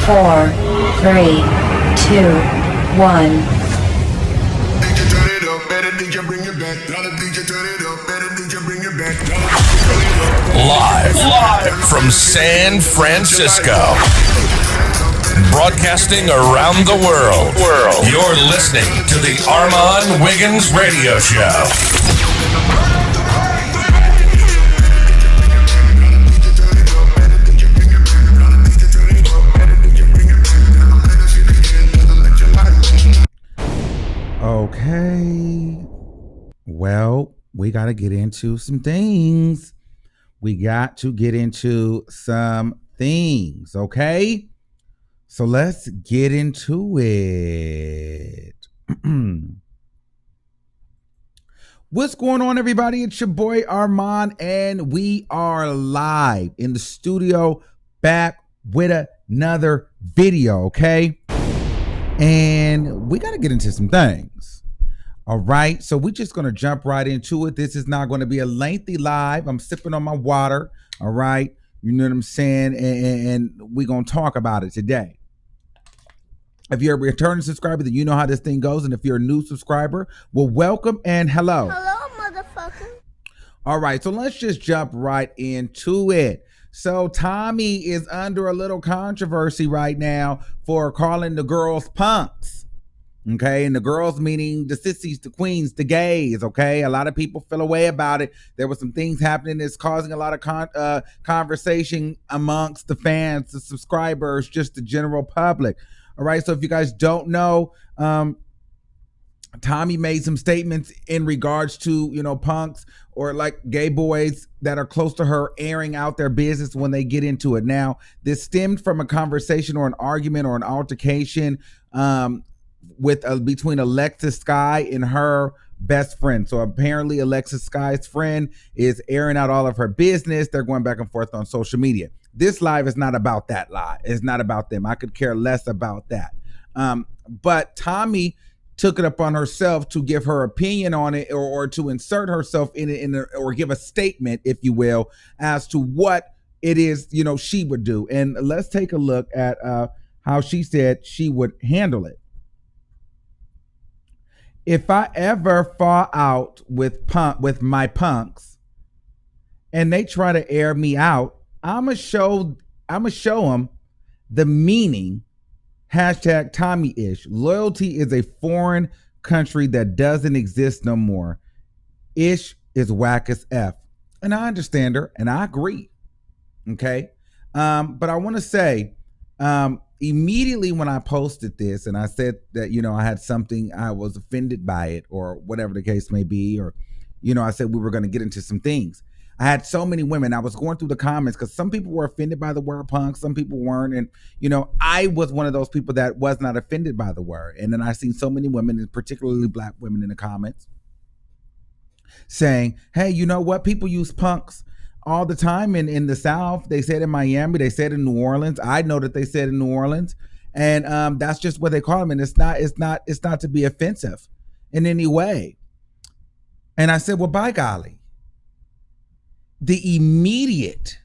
4, 3, 2, 1. Live from San Francisco, broadcasting around the world. You're listening to the Armon Wiggins Radio Show. Okay, well, we got to get into some things. Okay? So let's get into it. What's going on, everybody? It's your boy Armon, and we are live in the studio back with another video, okay? And we got to get into some things. All right, so we're just going to jump right into it. This is not going to be a lengthy live. I'm sipping on my water, all right? You know what I'm saying? And we're going to talk about it today. If you're a returning subscriber, then you know how this thing goes. And if you're a new subscriber, well, welcome and hello. Hello, motherfucker. All right, so let's just jump right into it. So Tommy is under a little controversy right now for calling the girls punks. Okay, and the girls meaning the sissies, the queens, the gays, okay? A lot of people feel away about it. There were some things happening that's causing a lot of conversation amongst the fans, the subscribers, just the general public. All right, so if you guys don't know, Tommy made some statements in regards to, you know, punks or like gay boys that are close to her airing out their business when they get into it. Now, this stemmed from a conversation or an argument or an altercation between Alexis Sky and her best friend. So apparently Alexis Sky's friend is airing out all of her business. They're going back and forth on social media. This live is not about that live. It's not about them. I could care less about that. But Tommy took it upon herself to give her opinion on it or to insert herself in it or give a statement, if you will, as to what it is, you know, she would do. And let's take a look at how she said she would handle it. If I ever fall out with my punks and they try to air me out, I'ma show them the meaning. Hashtag Tommy-ish. Loyalty is a foreign country that doesn't exist no more. Ish is whack as F. And I understand her and I agree. Okay. But I want to say, immediately when I posted this and I said that, you know, I had something, I was offended by it or whatever the case may be, or, you know, I said we were going to get into some things. I had so many women. I was going through the comments because some people were offended by the word punk. Some people weren't. And, you know, I was one of those people that was not offended by the word. And then I seen so many women, and particularly black women in the comments saying, hey, you know what? People use punks all the time in the South. They said in Miami, they said in New Orleans. I know that they said in New Orleans, and that's just what they call them. And it's not to be offensive in any way. And I said, well, by golly, the immediate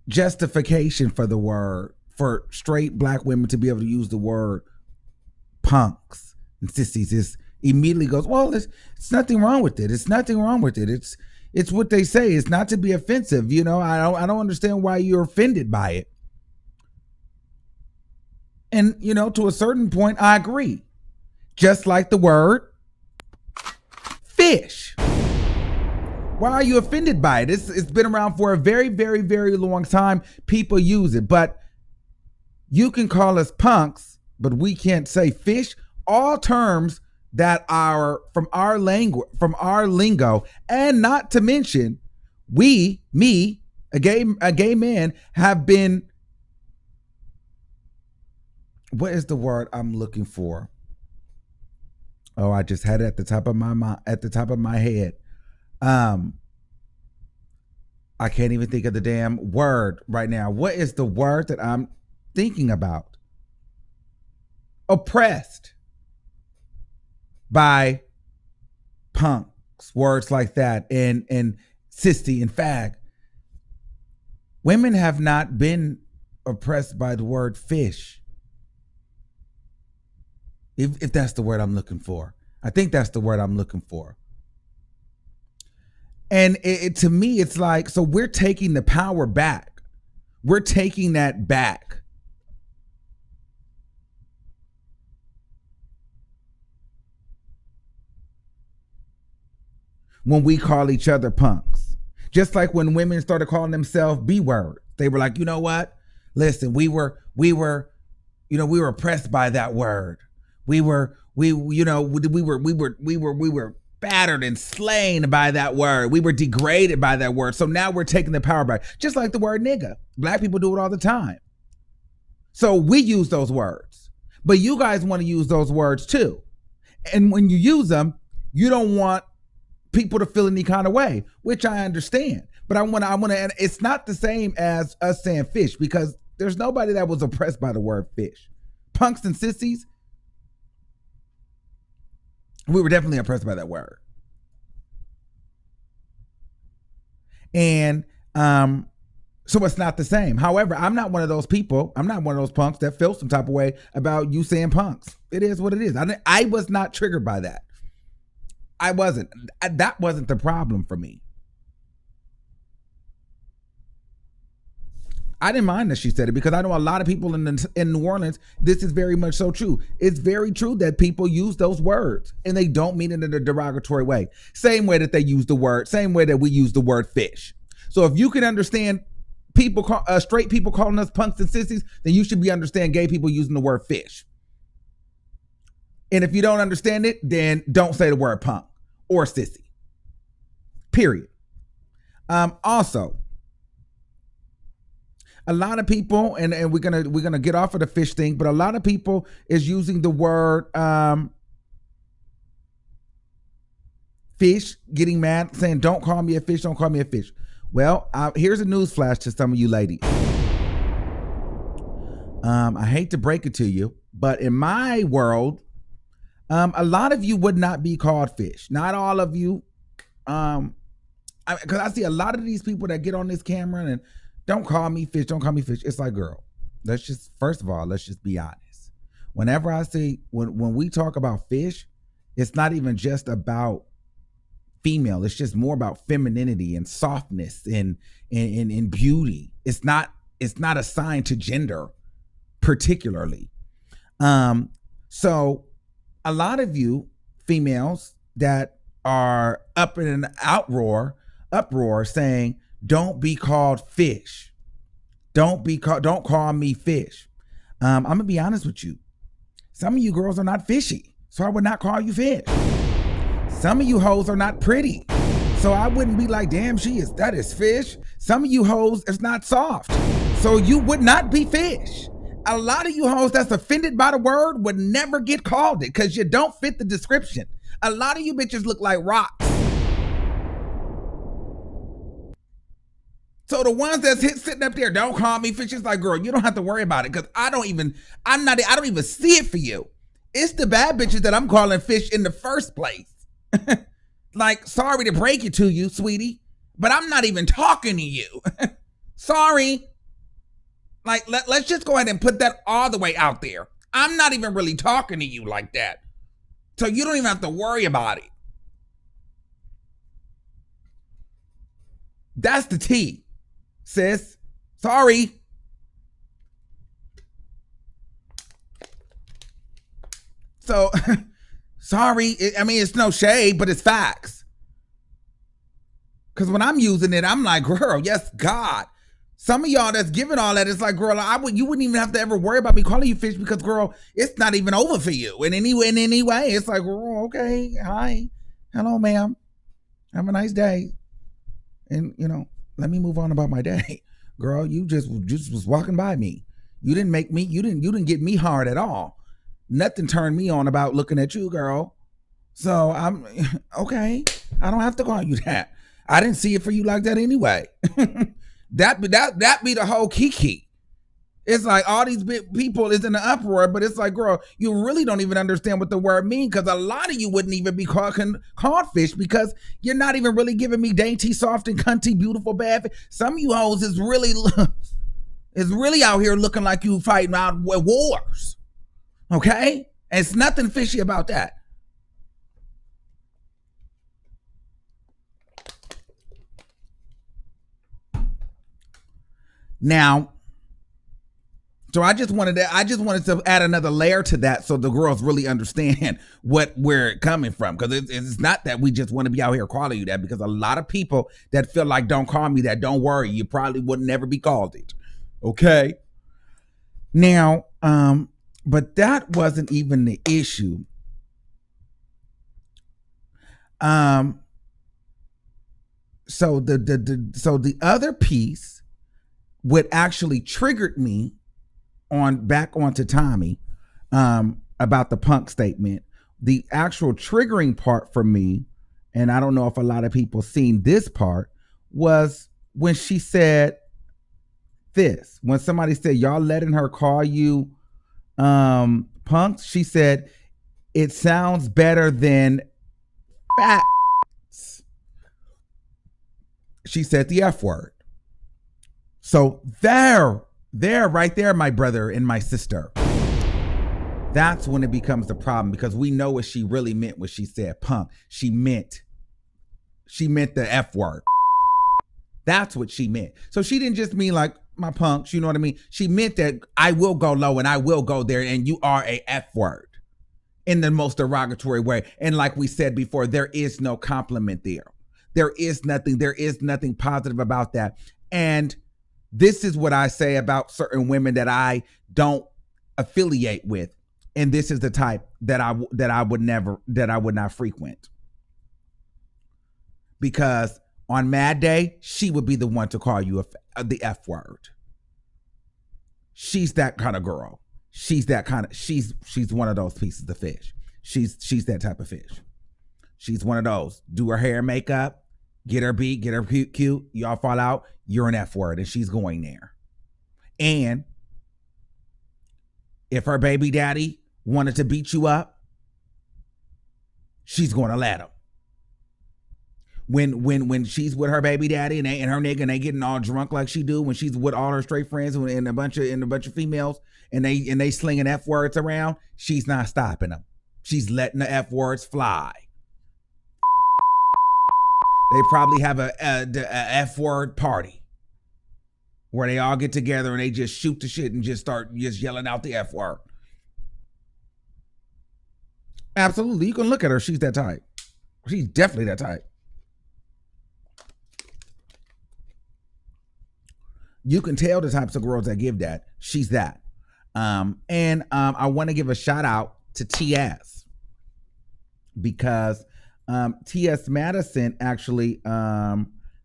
justification for the word, for straight black women to be able to use the word punks and sissies, is immediately goes, well, it's nothing wrong with it. It's nothing wrong with it. It's what they say. It's not to be offensive. You know, I don't understand why you're offended by it. And, you know, to a certain point, I agree. Just like the word fish. Why are you offended by it? It's been around for a very, very, very long time. People use it. But you can call us punks, but we can't say fish. All terms that are from our language, from our lingo, and not to mention, a gay man, have been, what is the word I'm looking for? Oh, I just had it at the top of my head. I can't even think of the damn word right now. What is the word that I'm thinking about? Oppressed by punks, words like that, and sissy and fag. Women have not been oppressed by the word fish. If that's the word I'm looking for. I think that's the word I'm looking for. And to me, it's like, so we're taking the power back. We're taking that back. When we call each other punks. Just like when women started calling themselves B-word. They were like, you know what? Listen, we were oppressed by that word. We were battered and slain by that word. We were degraded by that word. So now we're taking the power back. Just like the word nigga. Black people do it all the time. So we use those words. But you guys want to use those words too. And when you use them, you don't want people to feel any kind of way, which I understand. But I want to, and it's not the same as us saying fish, because there's nobody that was oppressed by the word fish. Punks and sissies, we were definitely oppressed by that word. And so it's not the same. However, I'm not one of those people. I'm not one of those punks that feel some type of way about you saying punks. It is what it is. I was not triggered by that. I wasn't. That wasn't the problem for me. I didn't mind that she said it, because I know a lot of people in New Orleans, this is very much so true. It's very true that people use those words and they don't mean it in a derogatory way. Same way that they use the word, same way that we use the word fish. So if you can understand people, straight people calling us punks and sissies, then you should be understand gay people using the word fish. And if you don't understand it, then don't say the word punk or sissy. Period. Also, a lot of people, and we're gonna get off of the fish thing, but a lot of people is using the word fish, getting mad, saying, don't call me a fish, don't call me a fish. Well, here's a news flash to some of you ladies. I hate to break it to you, but in my world, a lot of you would not be called fish. Not all of you. Because I see a lot of these people that get on this camera and don't call me fish, don't call me fish. It's like, girl, first of all, let's just be honest. Whenever I see, when we talk about fish, it's not even just about female. It's just more about femininity and softness and beauty. It's not assigned to gender particularly. So a lot of you females that are up in an uproar saying, don't be called fish. Don't call me fish. I'm gonna be honest with you. Some of you girls are not fishy, so I would not call you fish. Some of you hoes are not pretty, so I wouldn't be like, damn, that is fish. Some of you hoes is not soft, so you would not be fish. A lot of you hoes that's offended by the word would never get called it, because you don't fit the description. A lot of you bitches look like rocks. So the ones that's sitting up there, don't call me fish, it's like, girl, you don't have to worry about it, because I don't even see it for you. It's the bad bitches that I'm calling fish in the first place. Like, sorry to break it to you, sweetie, but I'm not even talking to you. Sorry. Like, let's just go ahead and put that all the way out there. I'm not even really talking to you like that. So you don't even have to worry about it. That's the tea, sis. Sorry. So, sorry. I mean, it's no shade, but it's facts. Because when I'm using it, I'm like, girl, yes, God. Some of y'all that's giving all that, it's like, girl, you wouldn't even have to ever worry about me calling you fish, because, girl, it's not even over for you in any way. It's like, girl, okay, hi, hello, ma'am, have a nice day, and let me move on about my day. Girl, you just was walking by me. You didn't make me. You didn't get me hard at all. Nothing turned me on about looking at you, girl. So I'm okay. I don't have to call you that. I didn't see it for you like that anyway. That be the whole kiki. It's like all these people is in an uproar, but it's like, girl, you really don't even understand what the word means, because a lot of you wouldn't even be called fish, because you're not even really giving me dainty, soft, and cunty, beautiful, bad. Some of you hoes is really, is really out here looking like you fighting out wars. Okay? And it's nothing fishy about that. Now, so I just wanted to add another layer to that so the girls really understand where it's coming from. Because it's not that we just want to be out here calling you that, because a lot of people that feel like don't call me that, don't worry, you probably would never be called it. Okay? Now, but that wasn't even the issue. So the other piece, what actually triggered me back onto Tommy about the punk statement, the actual triggering part for me, and I don't know if a lot of people seen this part, was when she said this. When somebody said, y'all letting her call you punks, she said, it sounds better than facts. She said the F word. So there, right there, my brother and my sister. That's when it becomes the problem, because we know what she really meant when she said punk. She meant the F word. That's what she meant. So she didn't just mean like my punks, you know what I mean? She meant that I will go low and I will go there and you are a F word in the most derogatory way. And like we said before, there is no compliment there. There is nothing positive about that. And this is what I say about certain women that I don't affiliate with. And this is the type that I would not frequent. Because on Mad Day, she would be the one to call you the F word. She's that kind of girl. She's one of those pieces of fish. She's that type of fish. She's one of those. Do her hair and makeup, get her beat, get her cute. Y'all fall out, you're an F word, and she's going there. And if her baby daddy wanted to beat you up, she's going to let him. When she's with her baby daddy and her nigga and they getting all drunk like she do, when she's with all her straight friends and a bunch of females and they slinging F words around, she's not stopping them. She's letting the F words fly. They probably have a F word party where they all get together and they just shoot the shit and just start just yelling out the F word. Absolutely. You can look at her. She's that type. She's definitely that type. You can tell the types of girls that give that. She's that. And I want to give a shout out to TS, because T.S. Madison actually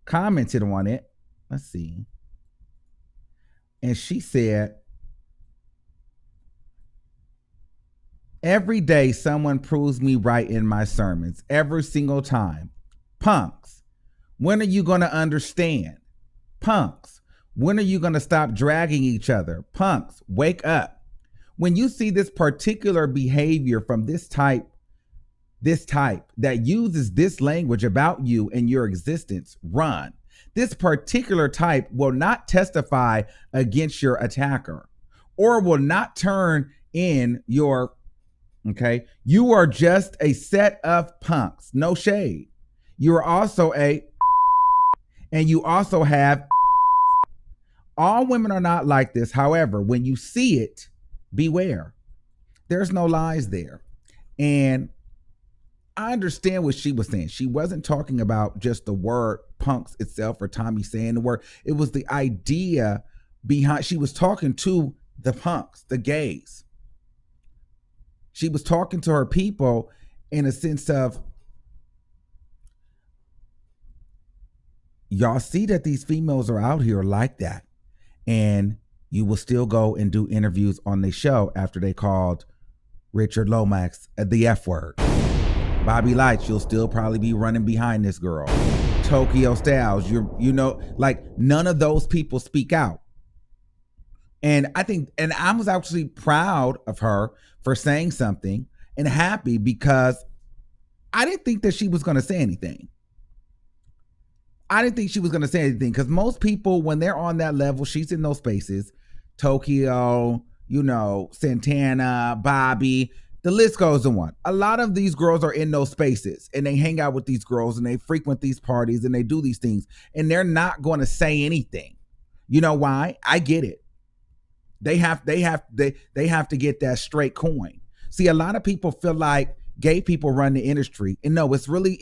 commented on it. Let's see. And she said, every day someone proves me right in my sermons. Every single time. Punks, when are you going to understand? Punks, when are you going to stop dragging each other? Punks, wake up. When you see this particular behavior from this type that uses this language about you and your existence, run. This particular type will not testify against your attacker or will not turn in your, okay? You are just a set of punks, no shade. You are also and you also have, all women are not like this. However, when you see it, beware. There's no lies there. And I understand what she was saying. She wasn't talking about just the word punks itself or Tommy saying the word. It was the idea behind. She was talking to the punks, the gays. She was talking to her people in a sense of, y'all see that these females are out here like that. And you will still go and do interviews on the show after they called Richard Lomax the F word. Bobby Lights, you'll still probably be running behind this girl. Tokyo Styles, like none of those people speak out. And I was actually proud of her for saying something and happy, because I didn't think that she was going to say anything. I didn't think she was going to say anything, because most people, when they're on that level, she's in those spaces, Tokyo, Santana, Bobby. The list goes on. A lot of these girls are in those spaces and they hang out with these girls and they frequent these parties and they do these things and they're not going to say anything. You know why? I get it. They have to get that straight coin. See, a lot of people feel like gay people run the industry, and no, it's really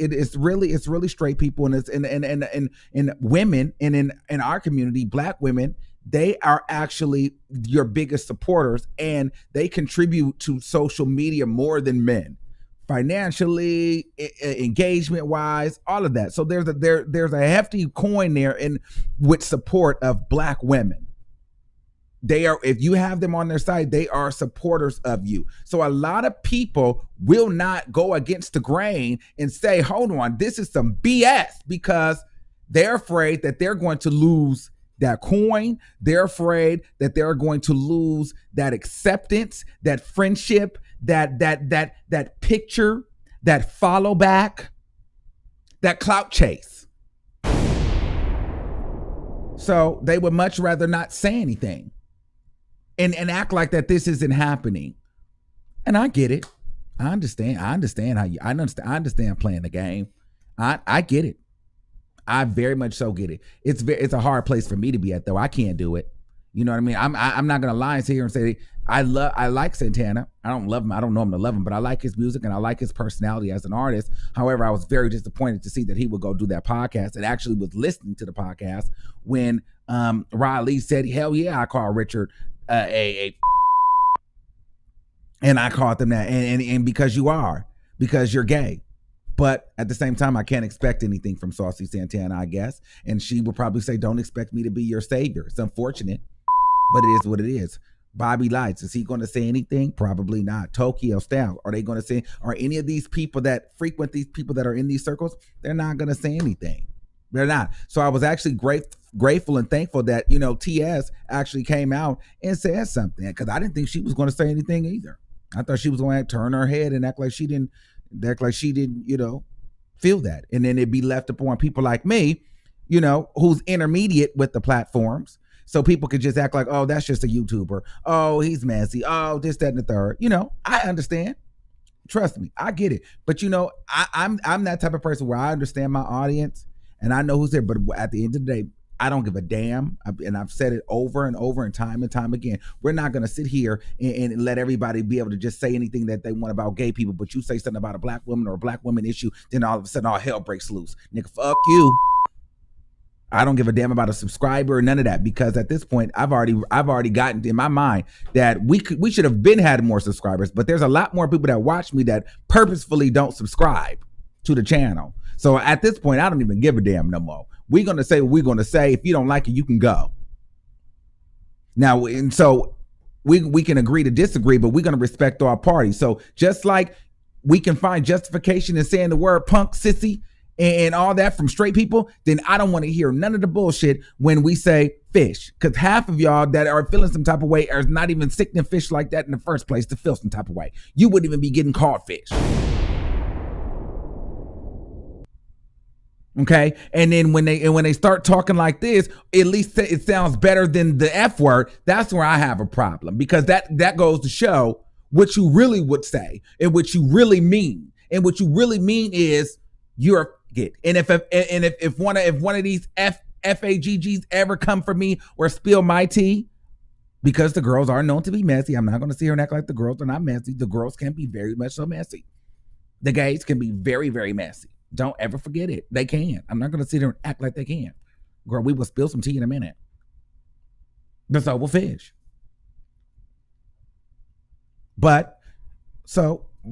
straight people, and it's and women, and in our community, Black women, they are actually your biggest supporters, and they contribute to social media more than men, financially, engagement wise, all of that. So there's a hefty coin there in with support of Black women. They are, if you have them on their side, they are supporters of you. So a lot of people will not go against the grain and say, hold on, this is some BS, because they're afraid that they're going to lose that coin. They're afraid that they're going to lose that acceptance, that friendship, that picture, that follow back, that clout chase. So they would much rather not say anything and act like that this isn't happening. And I get it. I understand playing the game. I get it. I very much so get it. It's a hard place for me to be at, though. I can't do it. You know what I mean? I'm not gonna lie and sit here and say I like Santana. I don't love him. I don't know him to love him, but I like his music and I like his personality as an artist. However, I was very disappointed to see that he would go do that podcast, and actually was listening to the podcast when Riley said, "Hell yeah, I call Richard and I called them that, and because you're gay." But at the same time, I can't expect anything from Saucy Santana, I guess. And she would probably say, don't expect me to be your savior. It's unfortunate, but it is what it is. Bobby Lights, is he going to say anything? Probably not. Tokyo Style, are they going to say, are any of these people that frequent these people that are in these circles, they're not going to say anything. They're not. So I was actually grateful and thankful that, TS actually came out and said something, because I didn't think she was going to say anything either. I thought she was going to turn her head and act like she didn't, feel that. And then it'd be left upon people like me, who's intermediate with the platforms. So people could just act like, oh, that's just a YouTuber. Oh, he's messy. Oh, this, that, and the third. I understand. Trust me, I get it. But I'm that type of person where I understand my audience and I know who's there. But at the end of the day, I don't give a damn. And I've said it over and over and time again. We're not going to sit here and let everybody be able to just say anything that they want about gay people. But you say something about a Black woman or a Black woman issue, then all of a sudden all hell breaks loose. Nigga, fuck you. I don't give a damn about a subscriber or none of that, because at this point I've already gotten in my mind that we should have had more subscribers, but there's a lot more people that watch me that purposefully don't subscribe to the channel. So at this point, I don't even give a damn no more. We're going to say what we're going to say. If you don't like it, you can go. Now, and so we can agree to disagree, but we're going to respect our party. So just like we can find justification in saying the word punk, sissy, and all that from straight people, then I don't want to hear none of the bullshit when we say fish. Because half of y'all that are feeling some type of way are not even sickening fish like that in the first place to feel some type of way. You wouldn't even be getting called fish. Okay, and then when they start talking like this, at least it sounds better than the F word. That's where I have a problem, because that goes to show what you really would say and what you really mean. And what you really mean is you're get. And if one of these FAGGs ever come for me or spill my tea, because the girls are known to be messy, I'm not going to sit here and act like the girls are not messy. The girls can be very much so messy. The gays can be very, very messy. Don't ever forget it. They can. I'm not going to sit here and act like they can. Girl, we will spill some tea in a minute. But so will fish. But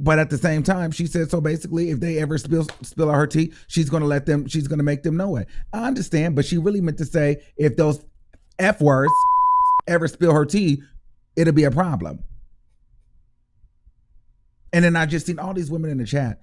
at the same time, she said, so basically, if they ever spill her tea, she's going to make them know it. I understand, but she really meant to say, if those F words ever spill her tea, it'll be a problem. And then I just seen all these women in the chat.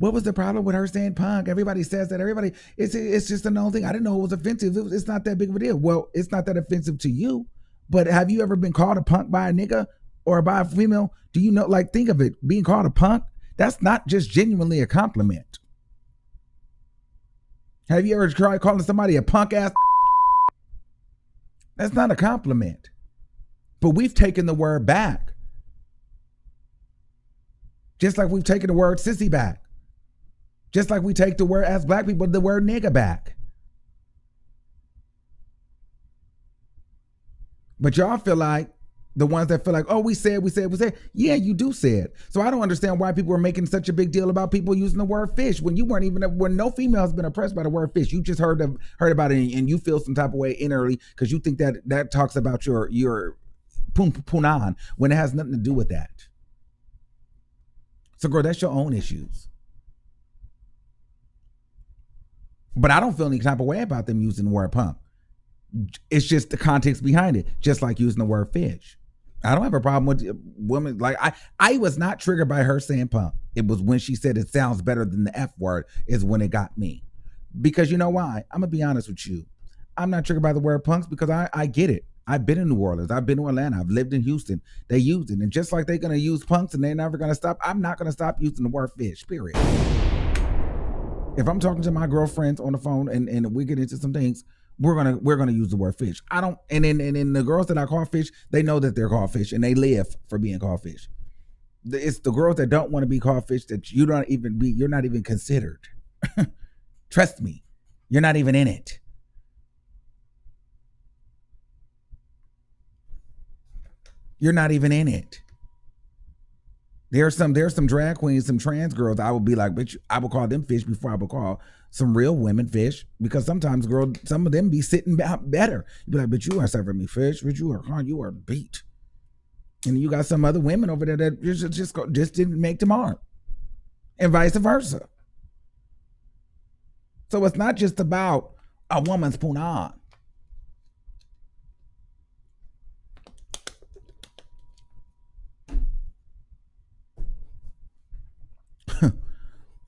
What was the problem with her saying punk? Everybody says that. Everybody, it's just a known thing. I didn't know it was offensive. It's not that big of a deal. Well, it's not that offensive to you, but have you ever been called a punk by a nigga or by a female? Do you know, like, think of it, being called a punk, that's not just genuinely a compliment. Have you ever tried calling somebody a punk ass? That's not a compliment. But we've taken the word back. Just like we've taken the word sissy back. Just like we take the word, as black people, the word nigga back. But y'all feel like, the ones that feel like, oh, we said. Yeah, you do say it. So I don't understand why people are making such a big deal about people using the word fish when you weren't even, when no female has been oppressed by the word fish. You just heard about it and you feel some type of way innerly because you think that talks about your punan when it has nothing to do with that. So girl, that's your own issues. But I don't feel any type of way about them using the word punk. It's just the context behind it, just like using the word fish. I don't have a problem with women. Like I was not triggered by her saying punk. It was when she said it sounds better than the F word is when it got me. Because you know why? I'm going to be honest with you. I'm not triggered by the word punks because I get it. I've been in New Orleans. I've been to Atlanta. I've lived in Houston. They used it. And just like they're going to use punks and they're never going to stop, I'm not going to stop using the word fish, period. If I'm talking to my girlfriends on the phone and we get into some things, we're gonna use the word fish. I don't, and then the girls that I call fish, they know that they're called fish and they live for being called fish. It's the girls that don't want to be called fish that you're not even considered. Trust me, you're not even in it. You're not even in it. There's some drag queens, some trans girls. I would be like, bitch, I would call them fish before I would call some real women fish, because sometimes, girl, some of them be sitting better. You'd be like, but you are serving me fish, but you are beat. And you got some other women over there that just didn't make the mark, and vice versa. So it's not just about a woman's punan.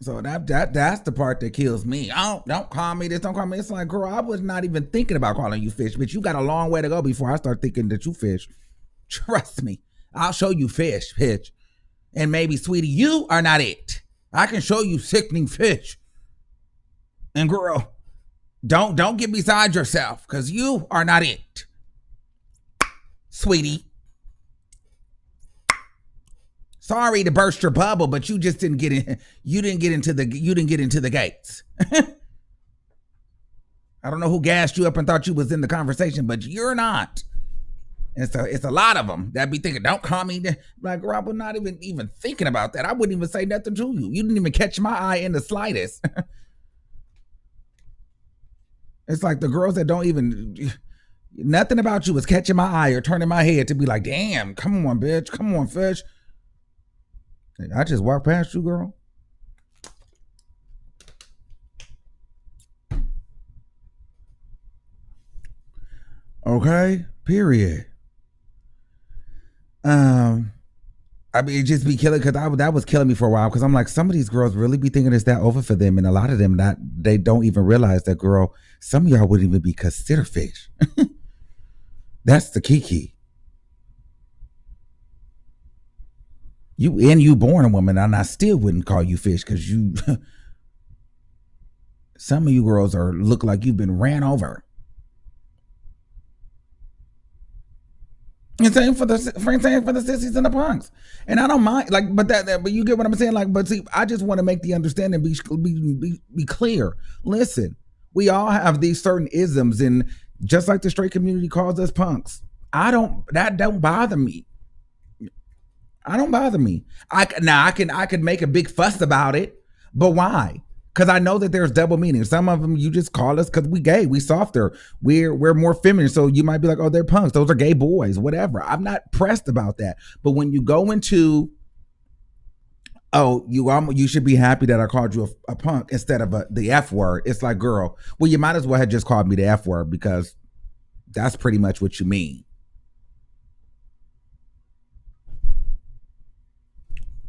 So that's the part that kills me. Oh, don't call me this, don't call me. It's like, girl, I was not even thinking about calling you fish, but you got a long way to go before I start thinking that you fish. Trust me, I'll show you fish, bitch. And maybe, sweetie, you are not it. I can show you sickening fish. And girl, don't get beside yourself, because you are not it, sweetie. Sorry to burst your bubble, but you just didn't get in. You didn't get into the gates. I don't know who gassed you up and thought you was in the conversation, but you're not. And so it's a lot of them that be thinking, don't call me. Like, girl, I'm not even thinking about that. I wouldn't even say nothing to you. You didn't even catch my eye in the slightest. It's like the girls that don't even, nothing about you is catching my eye or turning my head to be like, damn, come on, bitch. Come on, fish. I just walked past you, girl. Okay, period. I mean, it just be killing, because that was killing me for a while, because I'm like, some of these girls really be thinking it's that over for them, and a lot of them they don't even realize that, girl, some of y'all wouldn't even be considered fish. That's the key. You born a woman, and I still wouldn't call you fish, because you some of you girls look like you've been ran over. And same for the sissies and the punks. And I don't mind, like, but you get what I'm saying? Like, but see, I just want to make the understanding be clear. Listen, we all have these certain isms, and just like the straight community calls us punks, that don't bother me. I don't bother me. I could make a big fuss about it, but why? Because I know that there's double meaning. Some of them you just call us because we gay, we softer, we're more feminine. So you might be like, oh, they're punks, those are gay boys, whatever. I'm not pressed about that. But when you go into, oh, you should be happy that I called you a punk instead of the F word. It's like, girl, well, you might as well have just called me the F word, because that's pretty much what you mean.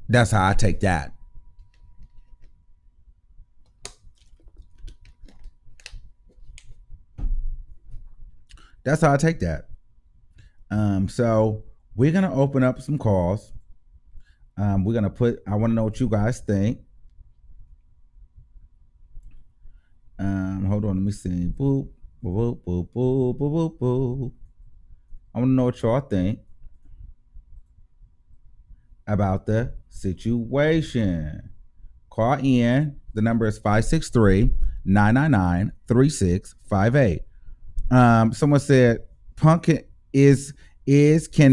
That's how I take that. That's how I take that. So we're gonna open up some calls. I want to know what you guys think. Hold on, let me see. Boop, boop, boop, boop, boop, boop, boop. I want to know what y'all think. about the situation. Call in. The number is 563-999-3658. Someone said punk can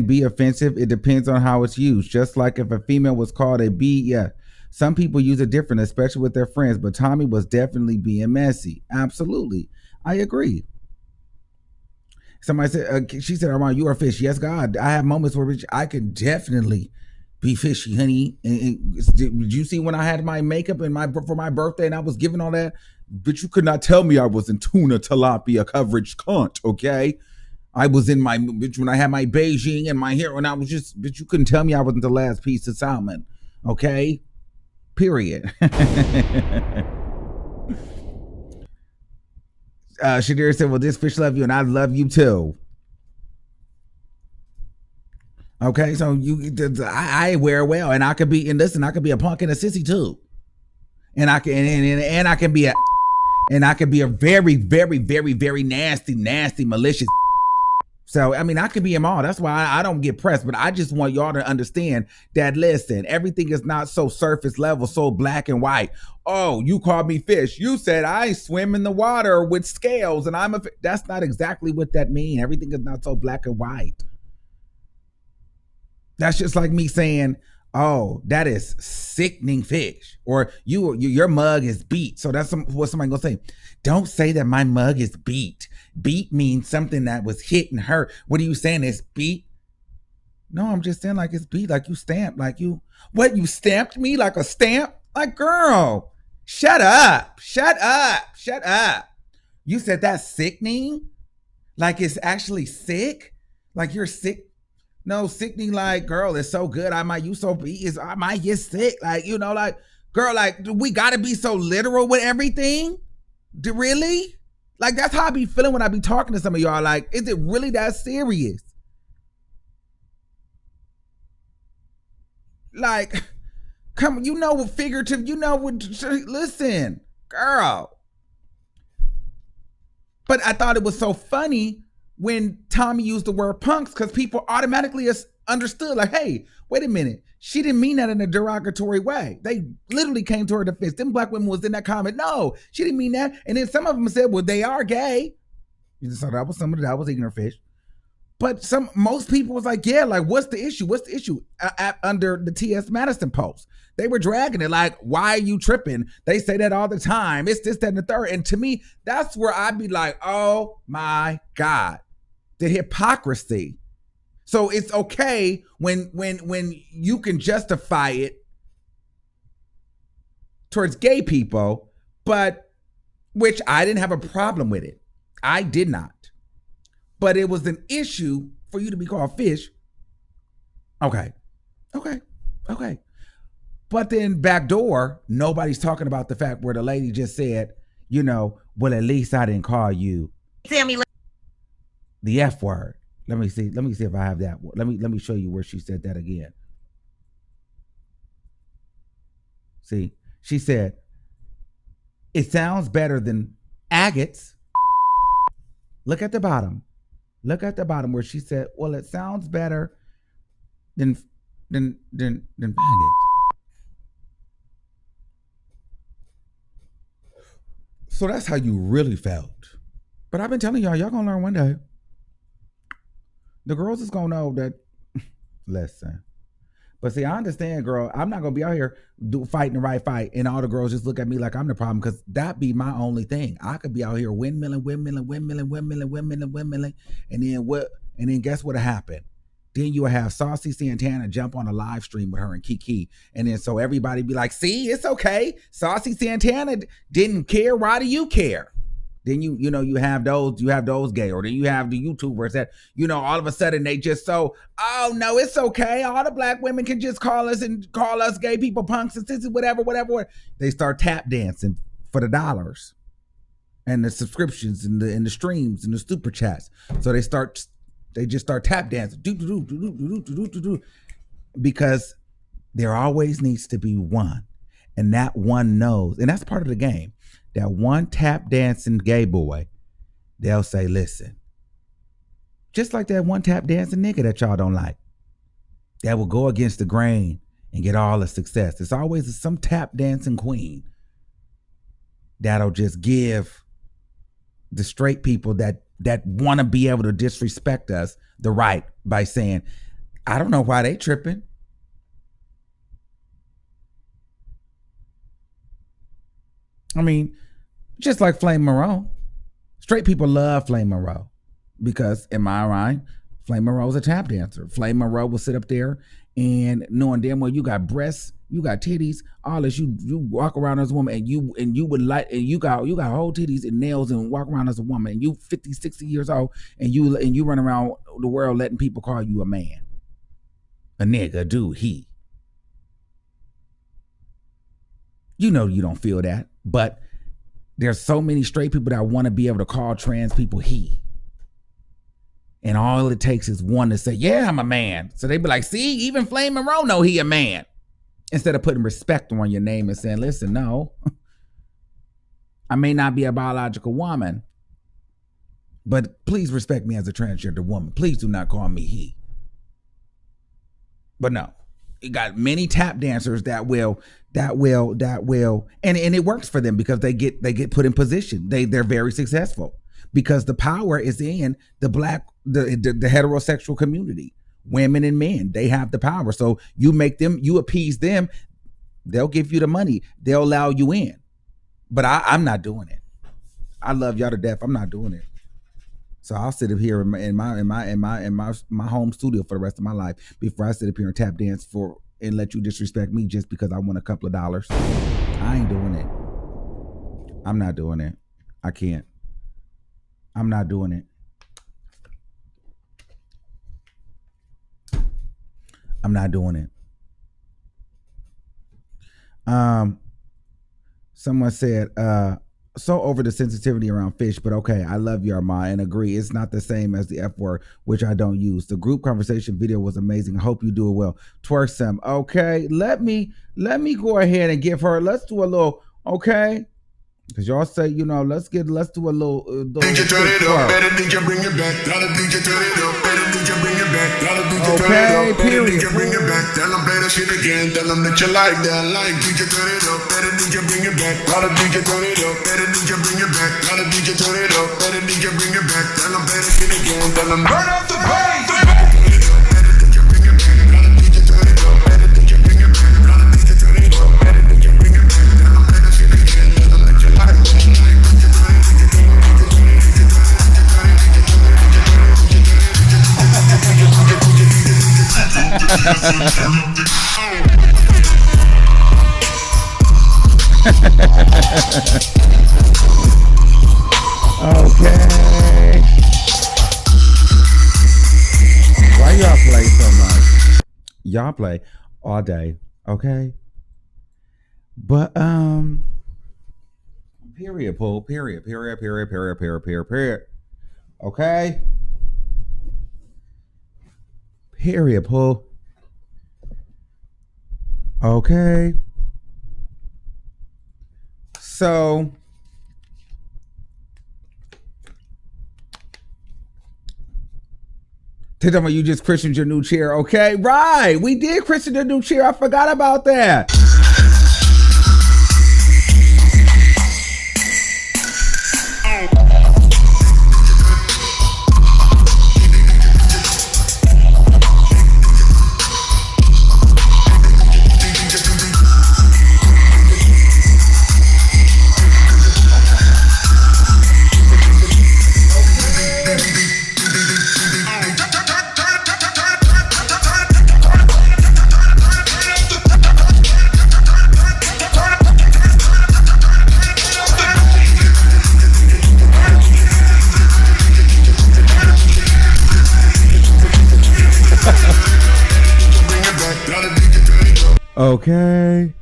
be offensive. It depends on how it's used. Just like if a female was called a B, yeah. Some people use it different, especially with their friends, but Tommy was definitely being messy. Absolutely. I agree. Somebody said, she said, Armon, you are a fish. Yes, God. I have moments where I can definitely be fishy, honey. And did you see when I had my makeup for my birthday and I was giving all that? But you could not tell me I was in tuna tilapia coverage cunt, okay? I was in my, bitch, when I had my Beijing and my hair, and I was just, bitch, you couldn't tell me I wasn't the last piece of salmon, okay? Period. Shadir said, well, this fish love you and I love you too. Okay, so I wear well, and I could be, and listen, I could be a punk and a sissy too. And I can, and I can be a very, very, very, very nasty, malicious. So, I mean, I could be them all. That's why I don't get pressed, but I just want y'all to understand that, listen, everything is not so surface level, so black and white. Oh, you called me fish. You said I swim in the water with scales and I'm a fish. That's not exactly what that means. Everything is not so black and white. That's just like me saying, oh, that is sickening fish. Or your mug is beat. So that's what somebody gonna say. Don't say that my mug is beat. Beat means something that was hit and hurt. What are you saying? It's beat? No, I'm just saying like it's beat, like you stamped, like you, what, you stamped me like a stamp? Like, girl, shut up. You said that's sickening? Like it's actually sick? Like you're sick? No, sickening, like, girl, it's so good. I might get sick. Like, you know, like, girl, like, do we gotta be so literal with everything? Really? Like, that's how I be feeling when I be talking to some of y'all. Like, is it really that serious? Like, come, you know what figurative, you know what, listen, girl. But I thought it was so funny when Tommy used the word punks, because people automatically understood, like, hey, wait a minute. She didn't mean that in a derogatory way. They literally came to her defense. Them black women was in that comment. No, she didn't mean that. And then some of them said, well, they are gay. You just thought that was somebody that was ignorant fish. But most people was like, yeah, like, what's the issue? What's the issue? Under the T.S. Madison post, they were dragging it like, why are you tripping? They say that all the time. It's this, that, and the third. And to me, that's where I'd be like, oh my God. The hypocrisy. So it's okay when you can justify it towards gay people, but which I didn't have a problem with it. I did not. But it was an issue for you to be called fish. Okay. But then backdoor, nobody's talking about the fact where the lady just said, you know, well, at least I didn't call you the F word. Let me see if I have that. Let me show you where she said that again. See, she said, it sounds better than agates. Look at the bottom. Look at the bottom where she said, well, it sounds better than faggot. So that's how you really felt. But I've been telling y'all gonna learn one day. The girls is gonna know that, listen. But see, I understand, girl. I'm not gonna be out here fighting the right fight, and all the girls just look at me like I'm the problem, because that be my only thing. I could be out here windmilling, and then what? And then guess what'll happen? Then you will have Saucy Santana jump on a live stream with her and Kiki, and then so everybody be like, "See, it's okay. Saucy Santana didn't care. Why do you care?" Then you have those gay, or then you have the YouTubers that, all of a sudden they just oh no, it's okay. All the black women can just call us gay people punks and this is whatever. They start tap dancing for the dollars and the subscriptions and the streams and the super chats. So they just start tap dancing. Because there always needs to be one. And that one knows, and that's part of the game. That one tap dancing gay boy, they'll say, listen, just like that one tap dancing nigga that y'all don't like. that will go against the grain and get all the success. It's always some tap dancing queen that'll just give the straight people that want to be able to disrespect us the right by saying, I don't know why they tripping. I mean, just like Flame Monroe. Straight people love Flame Monroe because, in my mind, Flame Monroe's a tap dancer. Flame Monroe will sit up there and knowing damn well you got breasts, you got titties, all this. You walk around as a woman and you would like, and you got whole titties and nails and walk around as a woman and you 50, 60 years old and you run around the world letting people call you a man, a nigga, dude, he. You know you don't feel that, but there's so many straight people that want to be able to call trans people he. And all it takes is one to say, yeah, I'm a man. So they be like, see, even Flame Monroe know he a man. Instead of putting respect on your name and saying, listen, no, I may not be a biological woman, but please respect me as a transgender woman. Please do not call me he. But no, you got many tap dancers that will, and it works for them because they get put in position. They're very successful because the power is in the heterosexual community. Women and men, they have the power. So you appease them, they'll give you the money, they'll allow you in. But I'm not doing it. I love y'all to death. I'm not doing it. So I'll sit up here in my home studio for the rest of my life before I sit up here and tap dance and let you disrespect me just because I want a couple of dollars. I ain't doing it. I'm not doing it. I can't. I'm not doing it. I'm not doing it. Someone said, so over the sensitivity around fish, but okay, I love you, Armon, and agree. It's not the same as the F word, which I don't use. The group conversation video was amazing. I hope you do it well. Twerk some. Okay, let me go ahead and let's do a little, okay? Because y'all say, let's do a little DJ turn it up, better DJ bring it back. Tell the DJ turn it up, better DJ bring it back. Tell the DJ turn it up, better DJ bring it back. Tell them better shit again. Tell them that you like that. Like DJ turn it up, better DJ bring it back. Tell the DJ turn it up, better DJ bring it back. Tell the DJ turn it up, better DJ bring it back. Tell them better shit again. Tell them turn up the bass. Okay. Why y'all play so much? Y'all play all day, okay? But period, Paul. Period. Okay? Period, Paul. Okay. So tell me you just christened your new chair, okay? Right. We did christen the new chair. I forgot about that. Okay.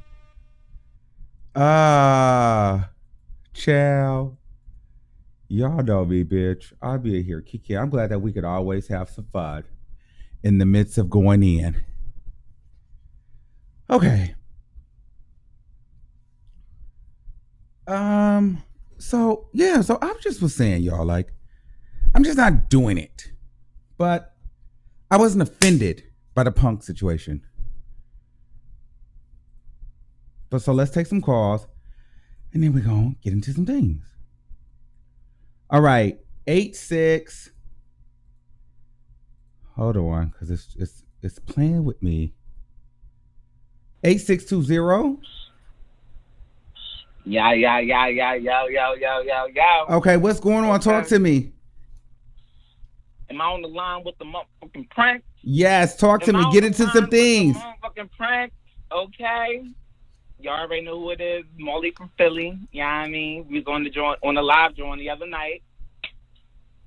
Chow. Y'all know me, bitch. I'll be here. Kiki, I'm glad that we could always have some fun in the midst of going in. Okay. So I just was saying, y'all, like, I'm just not doing it. But I wasn't offended by the punk situation. So let's take some calls, and then we're gonna get into some things. All right, 86. Hold on, because it's playing with me. 8620. Yo. Okay, what's going on? Talk to me. Am I on the line with the motherfucking prank? Yes, talk to me. Get into some things. Motherfucking prank. Okay. Y'all already know who it is. Molly from Philly. You know what I mean? We was on the live joint the other night.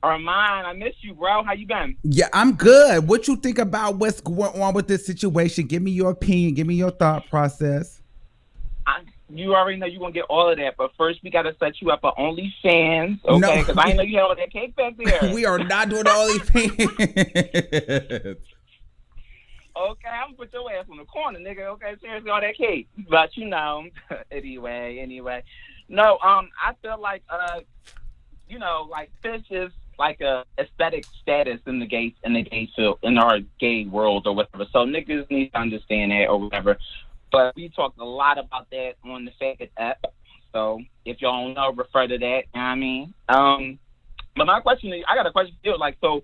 Armon, I miss you, bro. How you been? Yeah, I'm good. What you think about what's going on with this situation? Give me your opinion. Give me your thought process. You already know you're going to get all of that, but first we got to set you up for OnlyFans, okay? Because I didn't know you had all that cake back there. We are not doing OnlyFans. Okay, I'm going to put your ass on the corner, nigga. Okay, seriously, all that cake. But, you know, anyway. No, I feel like, like fish is like a aesthetic status in the gay field, in our gay world or whatever. So niggas need to understand that or whatever. But we talked a lot about that on the Faggot app. So if y'all don't know, refer to that. You know what I mean? But my question is, I got a question for you. Like, so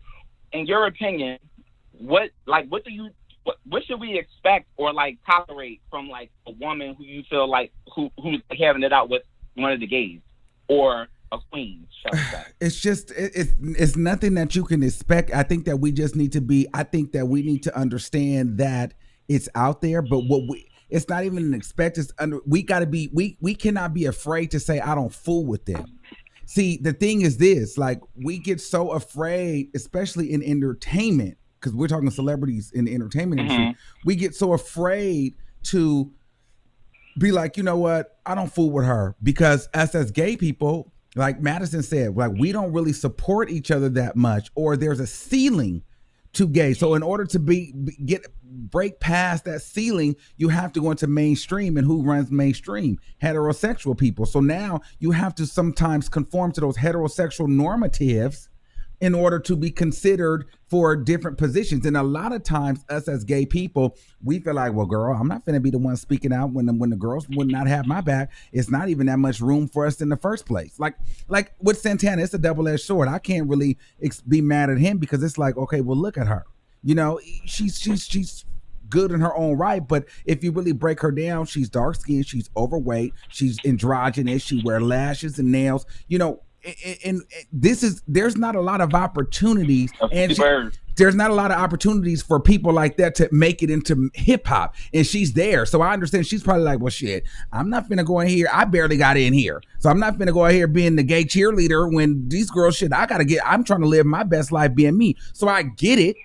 in your opinion, what should we expect or like tolerate from like a woman who you feel like who's having it out with one of the gays or a queen? It's just it's nothing that you can expect. I think that we just need to we need to understand that it's out there, but it's not even an expect. We cannot be afraid to say, I don't fool with them. See, the thing is this, like, we get so afraid, especially in entertainment, because we're talking celebrities in the entertainment industry. We get so afraid to be like, you know what? I don't fool with her, because us as gay people, like Madison said, like, we don't really support each other that much, or there's a ceiling to gay. So in order to break past that ceiling, you have to go into mainstream. And who runs mainstream? Heterosexual people. So now you have to sometimes conform to those heterosexual normatives in order to be considered for different positions. And a lot of times us as gay people, we feel like, well, girl, I'm not going to be the one speaking out when the girls would not have my back. It's not even that much room for us in the first place. Like with Santana, it's a double-edged sword. I can't really be mad at him, because it's like, okay, well, look at her. You know, she's good in her own right, but if you really break her down, she's dark-skinned, she's overweight, she's androgynous, she wears lashes and nails, you know. And there's not a lot of opportunities, and there's not a lot of opportunities for people like that to make it into hip hop, and she's there. So I understand she's probably like, well, shit, I'm not finna go in here. I barely got in here, so I'm not finna go in here being the gay cheerleader when these girls, shit, I'm trying to live my best life being me. So I get it,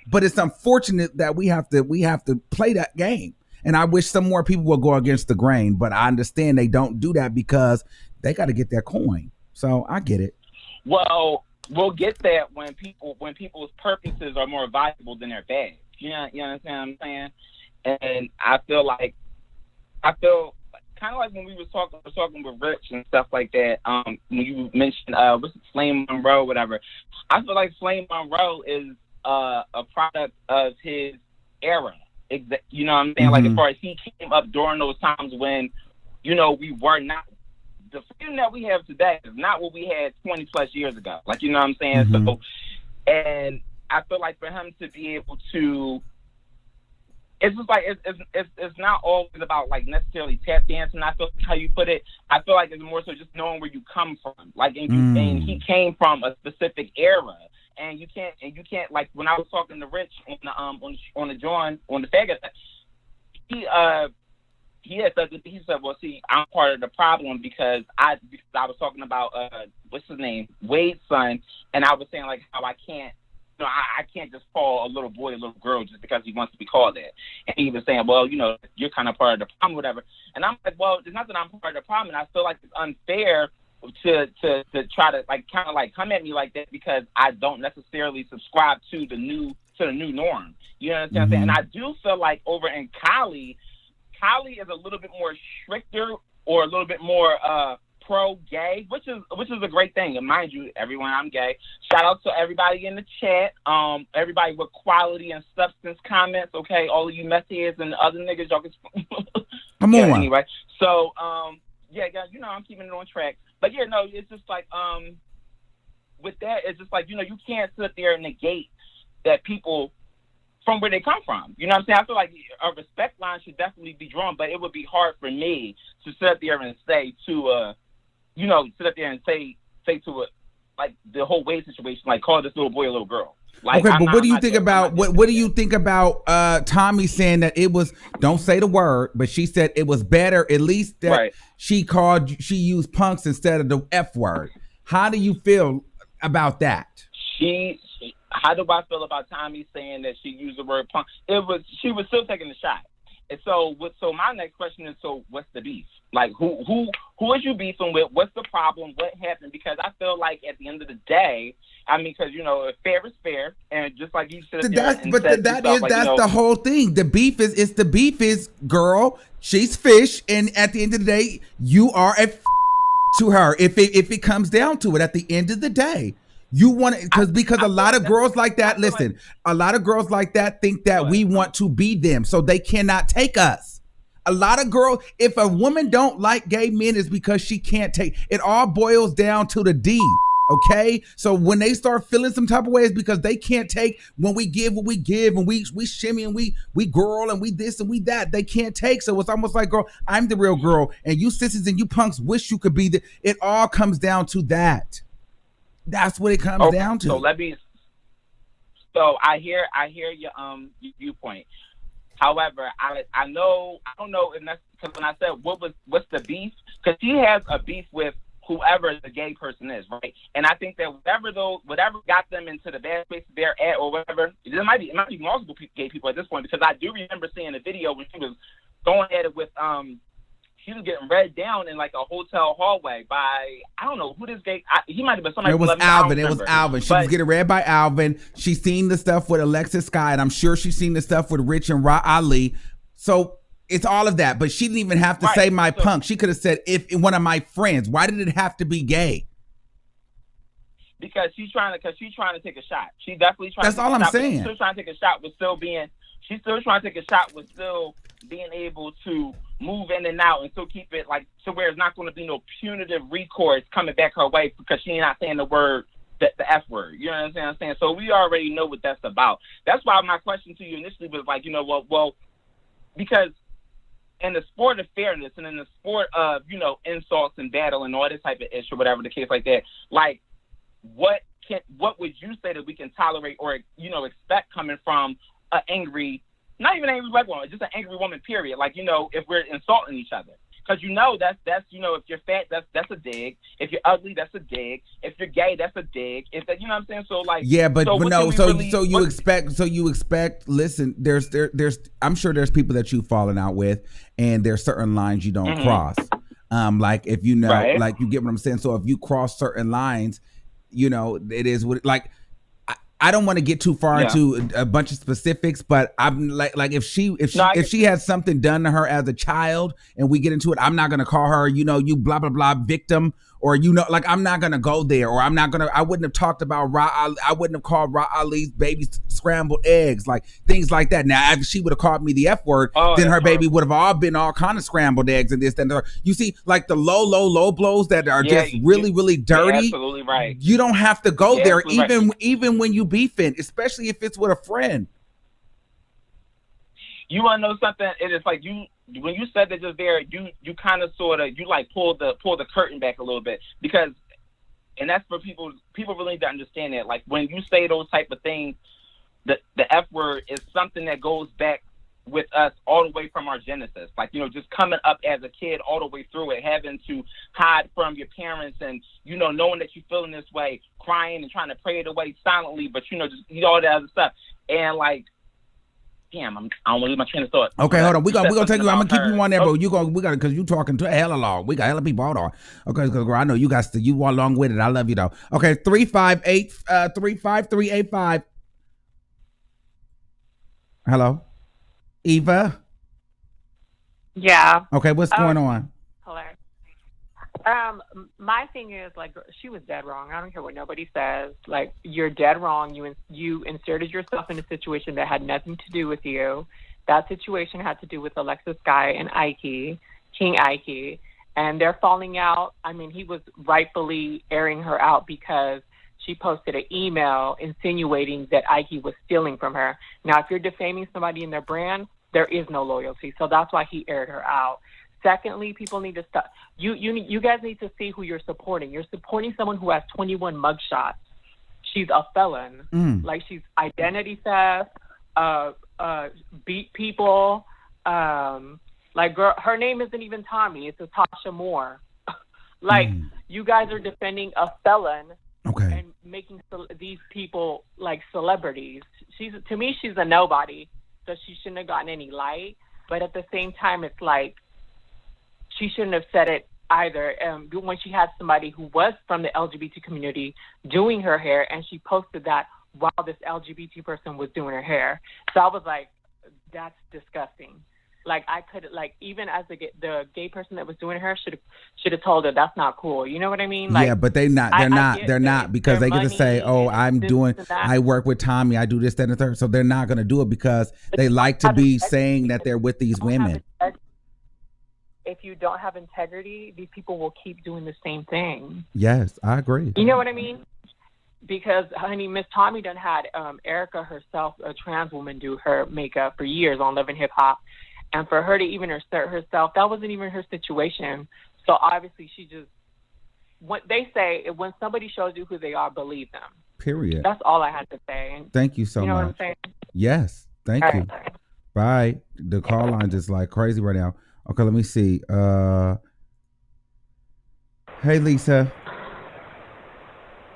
but it's unfortunate that we have to play that game. And I wish some more people would go against the grain, but I understand they don't do that because they got to get their coin. So I get it. Well, we'll get that when people's purposes are more valuable than their bags. You understand what I'm saying? And I feel kind of like when we was talking with Rich and stuff like that. When you mentioned Flame Monroe, whatever. I feel like Flame Monroe is a product of his era. You know what I'm saying? Like, as far as he came up during those times when, you know, we were not. The freedom that we have today is not what we had 20 plus years ago. Like, you know what I'm saying? So, and I feel like for him to be able to, it's just like, it's not always about like necessarily tap dancing. I feel like how you put it, I feel like it's more so just knowing where you come from. Like, and he came from a specific era. And you can't like, when I was talking to Rich on the Faggot, he said, well, see, I'm part of the problem because I was talking about what's his name, Wade's son, and I was saying like how I can't just call a little boy a little girl just because he wants to be called that. And he was saying, well, you know, you're kind of part of the problem, whatever. And I'm like, well, it's not that I'm part of the problem, and I feel like it's unfair to try to like kind of like come at me like that because I don't necessarily subscribe to the new norm. You know what I'm saying? And I do feel like over in Cali is a little bit more stricter or a little bit more pro-gay, which is a great thing. And mind you, everyone, I'm gay. Shout out to everybody in the chat. Everybody with quality and substance comments. Okay, all of you messheads and other niggas, y'all can. Come on. Anyway, so yeah, you know, I'm keeping it on track. But yeah, no, it's just like with that, it's just like, you know, you can't sit there and negate that people from where they come from. You know what I'm saying? I feel like a respect line should definitely be drawn, but it would be hard for me to sit up there and say to you know, sit up there and say to it, like the whole Wade situation, like call this little boy a little girl. Like, okay, but what do you think about what do you think about Tommy saying that it was, don't say the word, but she said it was better at least that she used punks instead of the F word. How do you feel about that? How do I feel about Tommy saying that she used the word punk? She was still taking the shot. And so my next question is, so what's the beef? Like who is you beefing with? What's the problem? What happened? Because I feel like at the end of the day, I mean, because, you know, fair is fair, and just like you said, that's the whole thing. The beef is girl, she's fish, and at the end of the day, you are a to her. If it comes down to it, at the end of the day. You want it because a lot of girls like that. Listen, a lot of girls like that think that we want to be them, so they cannot take us. A lot of girls, if a woman don't like gay men, it's because she can't take. It all boils down to the D. Okay, so when they start feeling some type of ways because they can't take when we give what we give and we shimmy and we girl and we this and we that, they can't take. So it's almost like, girl, I'm the real girl, and you sissies and you punks wish you could be the. It all comes down to that. That's what it comes down to. So I hear your viewpoint. However, I don't know if that's because when I said what's the beef, because she has a beef with whoever the gay person is, right? And I think that whatever got them into the bad space they're at or whatever, it might be multiple gay people at this point, because I do remember seeing a video when she was going at it with she was getting read down in like a hotel hallway by, I don't know who this gay, he might have been somebody. It was Alvin. She was getting read by Alvin. She's seen the stuff with Alexis Sky, and I'm sure she's seen the stuff with Rich and Ra Ali. So it's all of that. But she didn't even have to say my punk. She could have said if one of my friends. Why did it have to be gay? Because she's trying to take a shot. She definitely trying. That's all I'm saying. She's still trying to take a shot with still being. She's still trying to take a shot with still being able to move in and out and still keep it like to where it's not going to be no punitive recourse coming back her way because she's not saying the word, the F word. You know what I'm saying? So we already know what that's about. That's why my question to you initially was like, you know, well, because in the sport of fairness and in the sport of, you know, insults and battle and all this type of issue, whatever the case like that, like what would you say that we can tolerate or, you know, expect coming from an angry, not even an angry black woman, just an angry woman, period. Like, you know, if we're insulting each other. Because, you know, that's you know, if you're fat, that's a dig. If you're ugly, that's a dig. If you're gay, that's a dig. If that, you know what I'm saying? So, like, yeah, but no, you expect, listen, there's I'm sure there's people that you've fallen out with, and there's certain lines you don't cross. Like, if you know, like, you get what I'm saying? So if you cross certain lines, you know, it is what, like, I don't want to get too far into a bunch of specifics, but I'm like if she had something done to her as a child and we get into it, I'm not gonna call her, you know, you blah blah blah victim, or, you know, like, I'm not gonna go there, or I wouldn't have talked about I wouldn't have called Ra Ali's baby scrambled eggs, like things like that. Now, if she would have called me the F word, then her baby would have all been all kind of scrambled eggs and this and that. You see, like the low blows that are just really dirty. You're absolutely right. You don't have to go there, even when you beefing, especially if it's with a friend. You want to know something? It is like when you said that just there, you kind of sort of, you like pull the curtain back a little bit, because, and that's for people really need to understand that, like, when you say those type of things, the F word is something that goes back with us all the way from our genesis, like, you know, just coming up as a kid all the way through it, having to hide from your parents and, you know, knowing that you're feeling this way, crying and trying to pray it away silently, but, you know, just all that other stuff. And, like, damn, I don't want to lose my train of thought. Okay, hold on. We're gonna take you. I'm gonna keep you on there, but we got because you talking to a hella long. We got hella people. Hold on. Okay, because girl, I know you got you want along with it. I love you though. Okay, 358-35385. Hello, Eva. Yeah. Okay, what's going on? Hilarious. My thing is, like, she was dead wrong. I don't care what nobody says. Like, you're dead wrong. You inserted yourself in a situation that had nothing to do with you. That situation had to do with Alexis Sky and King Ike, and they're falling out. I mean, he was rightfully airing her out because she posted an email insinuating that Ike was stealing from her. Now, if you're defaming somebody in their brand, there is no loyalty. So that's why he aired her out. Secondly, people need to stop. You guys need to see who you're supporting. You're supporting someone who has 21 mugshots. She's a felon. Like, she's identity theft, beat people. Like, girl, her name isn't even Tommy. It's Tasha Moore. Like, you guys are defending a felon and making these people like celebrities. To me, she's a nobody, so she shouldn't have gotten any light. But at the same time, it's like she shouldn't have said it either. When she had somebody who was from the LGBT community doing her hair, and she posted that while this LGBT person was doing her hair. So I was like, that's disgusting. Like, I could, like, even as the gay person that was doing her should have told her that's not cool. You know what I mean? Like, yeah, but they're not because they get to say, oh, I work with Tommy, I do this, that, and the third. So they're not going to do it because they like to be saying that they're with these women. If you don't have integrity, these people will keep doing the same thing. Yes, I agree. You know what I mean? Because, honey, Miss Tommy done had Erica herself, a trans woman, do her makeup for years on Love and Hip Hop. And for her to even assert herself, that wasn't even her situation. So obviously she just, what they say, when somebody shows you who they are, believe them. Period. That's all I had to say. Thank you so much. You know what I'm saying? Yes. Thank you. Bye. The call line just like crazy right now. Okay, let me see. Hey, Lisa.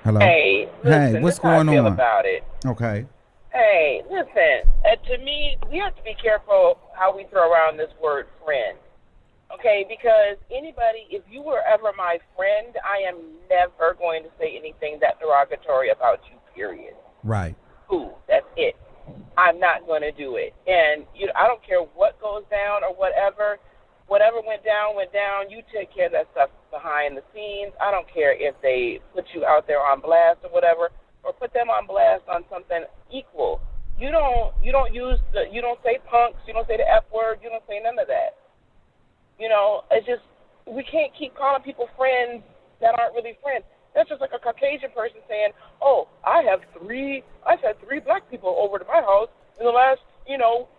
Hello. Hey, listen, hey, what's this how going I feel on? about it. Okay. Hey, listen. To me, we have to be careful how we throw around this word friend. Okay, because anybody, if you were ever my friend, I am never going to say anything that derogatory about you, period. Right. Ooh, that's it. I'm not going to do it. And I don't care what goes down or whatever. Whatever went down, went down. You take care of that stuff behind the scenes. I don't care if they put you out there on blast or whatever, or put them on blast on something equal. You don't say punks, you don't say the F word, you don't say none of that. It's just, we can't keep calling people friends that aren't really friends. That's just like a Caucasian person saying, oh, I've had three black people over to my house in the last,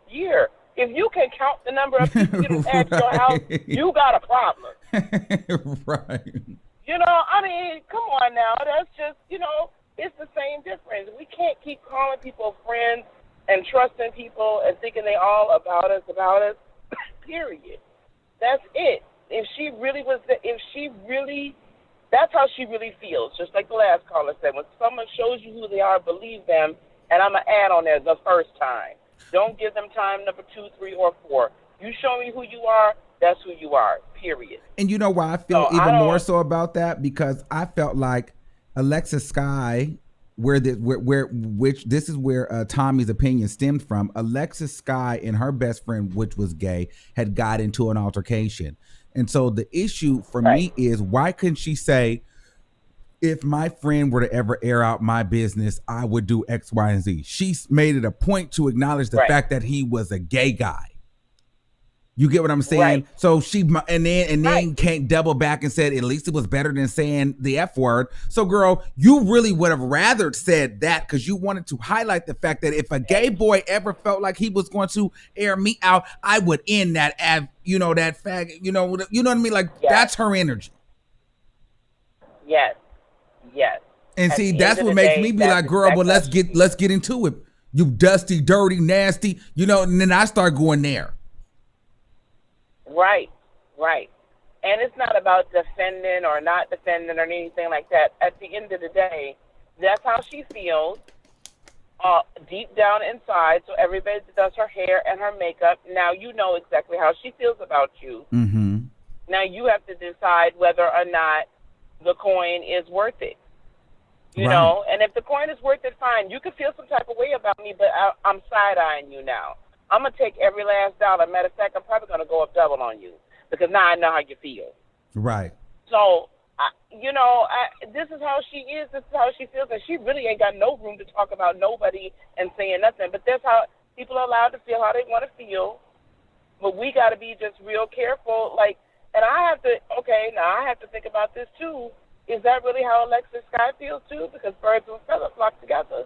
year. If you can count the number of people you had at your house, you got a problem. Right. I mean, come on now. That's just, it's the same difference. We can't keep calling people friends and trusting people and thinking they all about us, period. That's it. That's how she really feels. Just like the last caller said, when someone shows you who they are, believe them. And I'm going to add on there the first time. Don't give them time number 2, 3, or 4. You show me who you are, that's who you are, period. And you know why I feel even more so about that? Because I felt like Alexis Sky, which this is where Tommy's opinion stemmed from. Alexis Sky and her best friend, which was gay, had got into an altercation. And so the issue for me is, why couldn't she say, if my friend were to ever air out my business, I would do X, Y, and Z. She made it a point to acknowledge the fact that he was a gay guy. You get what I'm saying? Right. So she and then can't double back and said at least it was better than saying the F word. So girl, you really would have rather said that because you wanted to highlight the fact that if a gay boy ever felt like he was going to air me out, I would end that that fag. You know what I mean? Like that's her energy. Yes. Yes. And see, that's what makes me be like, girl, well, let's get into it. You dusty, dirty, nasty, and then I start going there. Right. And it's not about defending or not defending or anything like that. At the end of the day, that's how she feels deep down inside. So everybody that does her hair and her makeup, now you know exactly how she feels about you. Mm-hmm. Now you have to decide whether or not the coin is worth it. You know, and if the coin is worth it, fine. You can feel some type of way about me, but I'm side-eyeing you now. I'm going to take every last dollar. Matter of fact, I'm probably going to go up double on you because now I know how you feel. Right. So, this is how she is. This is how she feels, and she really ain't got no room to talk about nobody and saying nothing. But that's how people are allowed to feel how they want to feel. But we got to be just real careful. And I have to think about this too. Is that really how Alexis Sky feels too? Because birds of a feather flock together.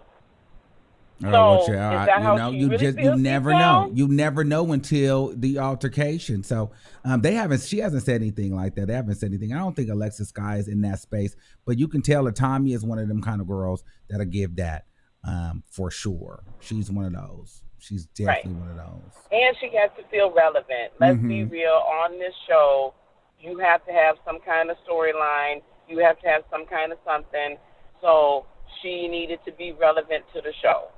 Is that how she really feels? You never know. You never know until the altercation. So she hasn't said anything like that. They haven't said anything. I don't think Alexis Sky is in that space, but you can tell that Tommy is one of them kind of girls that'll give that for sure. She's one of those. She's definitely one of those. And she has to feel relevant. Let's be real. On this show, you have to have some kind of storyline. You have to have some kind of something. So she needed to be relevant to the show.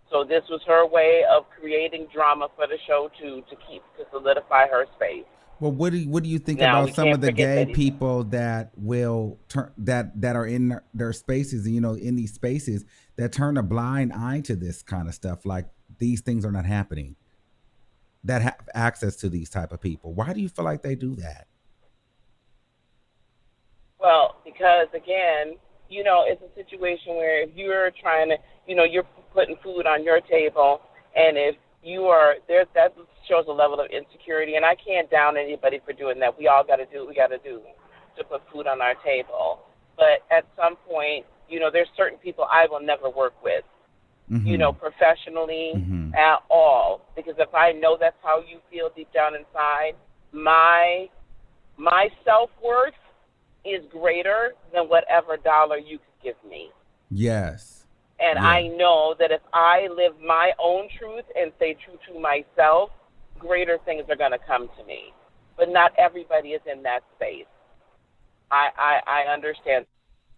So this was her way of creating drama for the show to solidify her space. Well, what do you think about some of the gay people that will turn that are in their spaces, in these spaces that turn a blind eye to this kind of stuff? Like these things are not happening. That have access to these type of people. Why do you feel like they do that? Well, because again, it's a situation where if you're trying to, you're putting food on your table, and if you are there, that shows a level of insecurity. And I can't down anybody for doing that. We all got to do what we got to do to put food on our table. But at some point, there's certain people I will never work with, professionally at all. Because if I know that's how you feel deep down inside, my self-worth is greater than whatever dollar you could give me. Yes. And I know that if I live my own truth and stay true to myself, greater things are going to come to me. But not everybody is in that space. I understand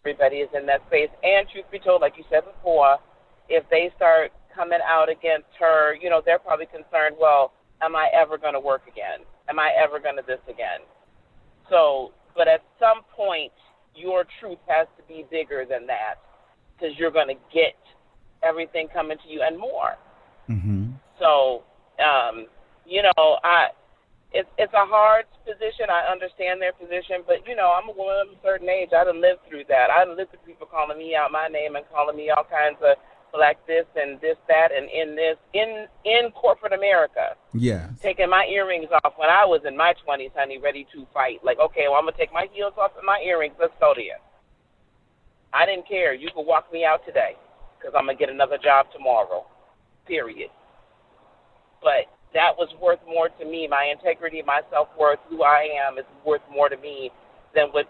everybody is in that space. And truth be told, like you said before, if they start coming out against her, they're probably concerned, well, am I ever going to work again? Am I ever going to this again? So, but at some point, your truth has to be bigger than that, because you're going to get everything coming to you and more. So, it's a hard position. I understand their position, but, I'm a woman of a certain age. I done lived through that. I done lived through people calling me out my name and calling me all kinds of black this and this, that, and in corporate America. Yeah. Taking my earrings off when I was in my 20s, honey, ready to fight. Like, okay, well, I'm going to take my heels off and my earrings. Let's go there. I didn't care. You could walk me out today because I'm going to get another job tomorrow, period. But that was worth more to me. My integrity, my self-worth, who I am is worth more to me than what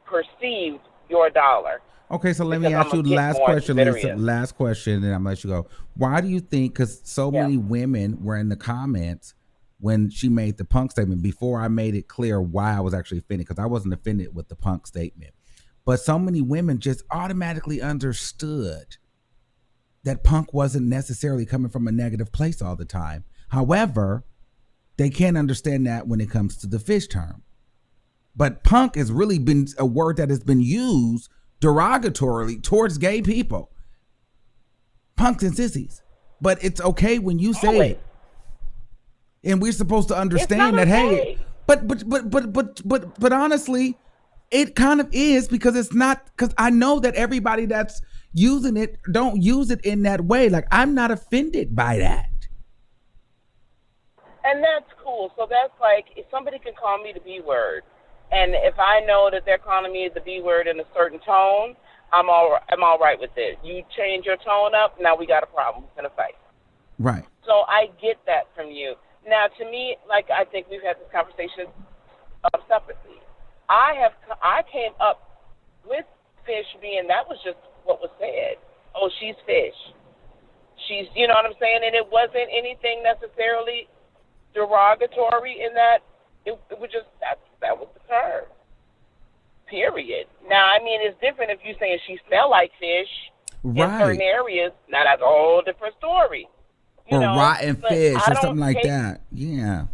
perceived your dollar. Okay, so let me ask you the last question. Last question, and I'm going to let you go. Why do you think, because so many women were in the comments when she made the punk statement, before I made it clear why I was actually offended, because I wasn't offended with the punk statement. But so many women just automatically understood that punk wasn't necessarily coming from a negative place all the time. However, they can't understand that when it comes to the fish term. But punk has really been a word that has been used derogatorily towards gay people. Punks and sissies. But it's okay when you say it. And we're supposed to understand that, hey, but honestly, it kind of is, because it's not, because I know that everybody that's using it don't use it in that way. Like, I'm not offended by that. And that's cool. So that's like, if somebody can call me the B word, and if I know that they're calling me the B word in a certain tone, I'm all right with it. You change your tone up, now we got a problem. We're gonna fight. Right. So I get that from you. Now, to me, like, I think we've had this conversation separately. I came up with fish being, that was just what was said. Oh, she's fish. She's, you know what I'm saying? And it wasn't anything necessarily derogatory in that. It was just, that was the term. Period. Now, I mean, it's different if you're saying she smell like fish in certain areas. Now, that's a whole different story. Or rotten fish or something like that. Yeah.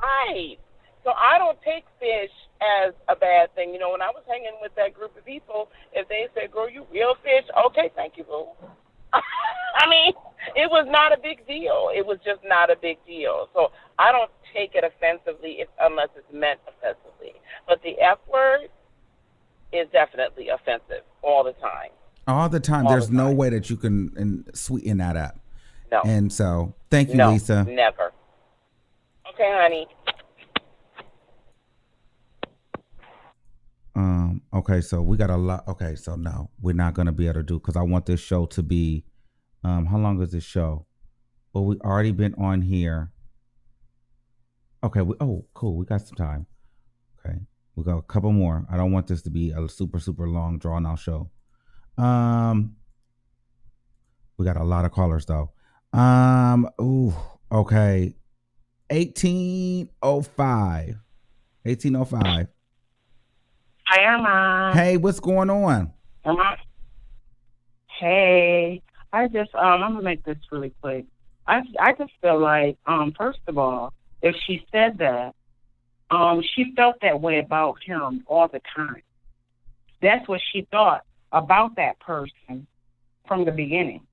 Right. So I don't take fish as a bad thing. You know, when I was hanging with that group of people, if they said, girl, you real fish, okay, thank you, boo. I mean, it was not a big deal. It was just not a big deal. So I don't take it offensively unless it's meant offensively. But the F word is definitely offensive all the time. All the time. All There's the no time. way that you can sweeten that up. No. And so, thank you, No, Lisa. never. Okay, honey. Okay, so we got a lot. Okay, so no, we're not gonna be able to do because I want this show to be. How long is this show? Well, we already been on here. Okay. Cool. We got some time. Okay, we got a couple more. I don't want this to be a super long drawn out show. We got a lot of callers though. Okay. 1805. 1805. Hi, Armon. Hey, what's going on? Hey, I'm gonna make this really quick. I just feel like, first of all, if she said that, she felt that way about him all the time. That's what she thought about that person from the beginning.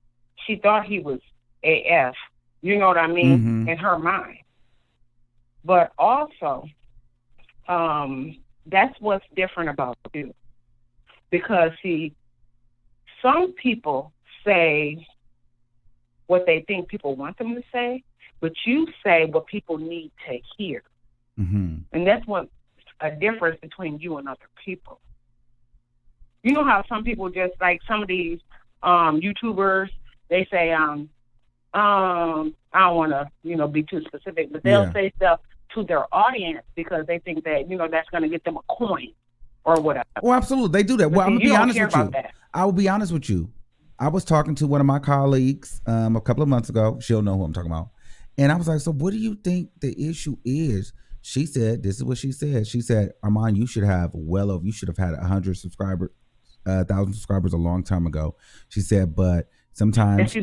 She thought he was AF. You know what I mean? Mm-hmm. In her mind. But also, that's what's different about you. Because, see, some people say what they think people want them to say, but you say what people need to hear. Mm-hmm. And that's what a difference between you and other people. You know how some people just, like some of these YouTubers, they say, I don't want to, be too specific, but they'll say stuff to their audience because they think that, that's going to get them a coin or whatever. Well, absolutely. They do that. But well, I'm going to be honest with you. That. I will be honest with you. I was talking to one of my colleagues a couple of months ago. She'll know who I'm talking about. And I was like, so what do you think the issue is? She said, this is what she said. She said, Armon, you should have had 1,000 subscribers a long time ago. She said, but sometimes.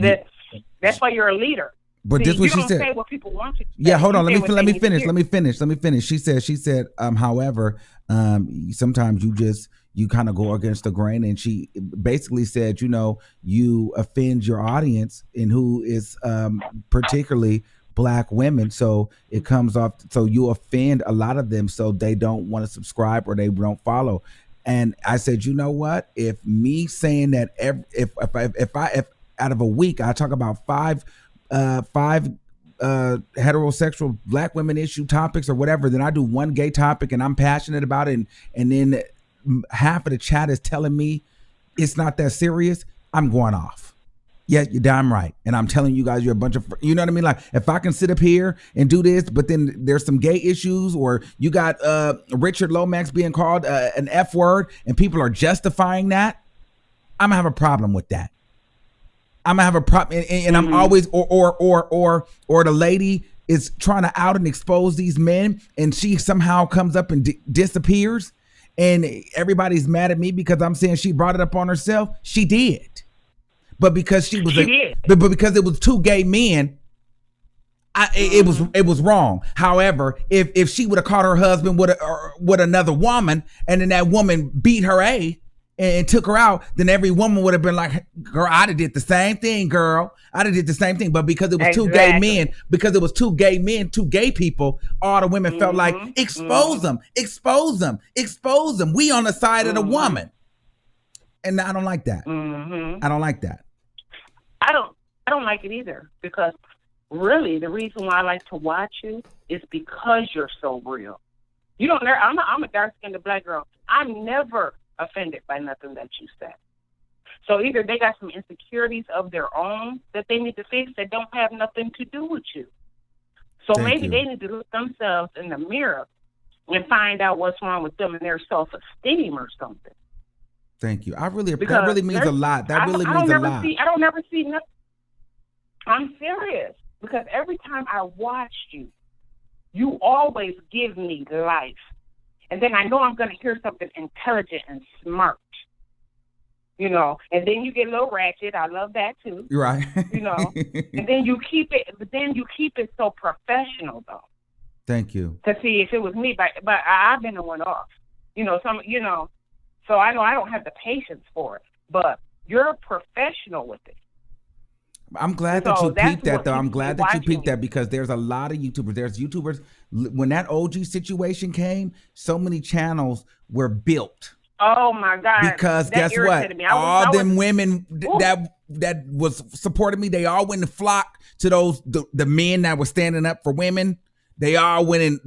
That's why you're a leader. But this is what she said. You don't say what people want you to say. Yeah, hold on. Let me finish. She said, however, sometimes you kind of go against the grain. And she basically said, you offend your audience and who is particularly Black women. So it comes off. So you offend a lot of them. So they don't want to subscribe or they don't follow. And I said, you know what? If me saying that if out of a week, I talk about five heterosexual Black women issue topics or whatever, then I do one gay topic and I'm passionate about it, and then half of the chat is telling me it's not that serious, I'm going off. Yeah, you're damn right. And I'm telling you guys, you're a bunch of, you know what I mean? Like, if I can sit up here and do this, but then there's some gay issues, or you got Richard Lomax being called an F word and people are justifying that, I'm gonna have a problem with that. I'm gonna have a problem, and I'm always or the lady is trying to out and expose these men, and she somehow comes up and disappears, and everybody's mad at me because I'm saying she brought it up on herself. She did, but because but because it was two gay men, it was wrong. However, if she would have caught her husband with another woman, and then that woman beat her and took her out, then every woman would have been like, girl, I'd have did the same thing, girl. I'd have did the same thing. But because it was two gay men, two gay people, all the women felt like, expose them. We on the side of the woman. And I don't like that. I don't like that. I don't like it either, because really the reason why I like to watch you is because you're so real. You don't know, I'm a dark-skinned Black girl. I'm never offended by nothing that you said. So either they got some insecurities of their own that they need to fix that don't have nothing to do with you. So maybe they need to look themselves in the mirror and find out what's wrong with them and their self-esteem or something. Thank you. That really means a lot. That really means a lot. I don't never see nothing. I'm serious, because every time I watch you, you always give me life. And then I know I'm going to hear something intelligent and smart, and then you get a little ratchet. I love that too. You're right. And then you keep it so professional though. Thank you. To see if it was me, but I've been the one off, so I know I don't have the patience for it, but you're professional with it. I'm glad So that you that's peeped that, what though. I'm keeps me glad that you watching peeped that because there's a lot of YouTubers. There's YouTubers. When that OG situation came, so many channels were built. Oh my God! Because that guess what? irritated me. All them women Ooh. that was supporting me, they all went to flock to those the men that were standing up for women. They all went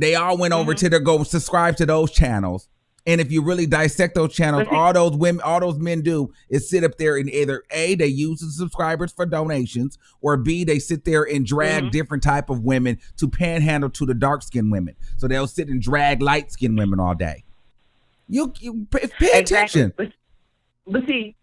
over to their go subscribe to those channels. And if you really dissect those channels, all those men do is sit up there and either A, they use the subscribers for donations, or B, they sit there and drag different type of women to panhandle to the dark skinned women. So they'll sit and drag light skinned women all day. You pay attention. But see,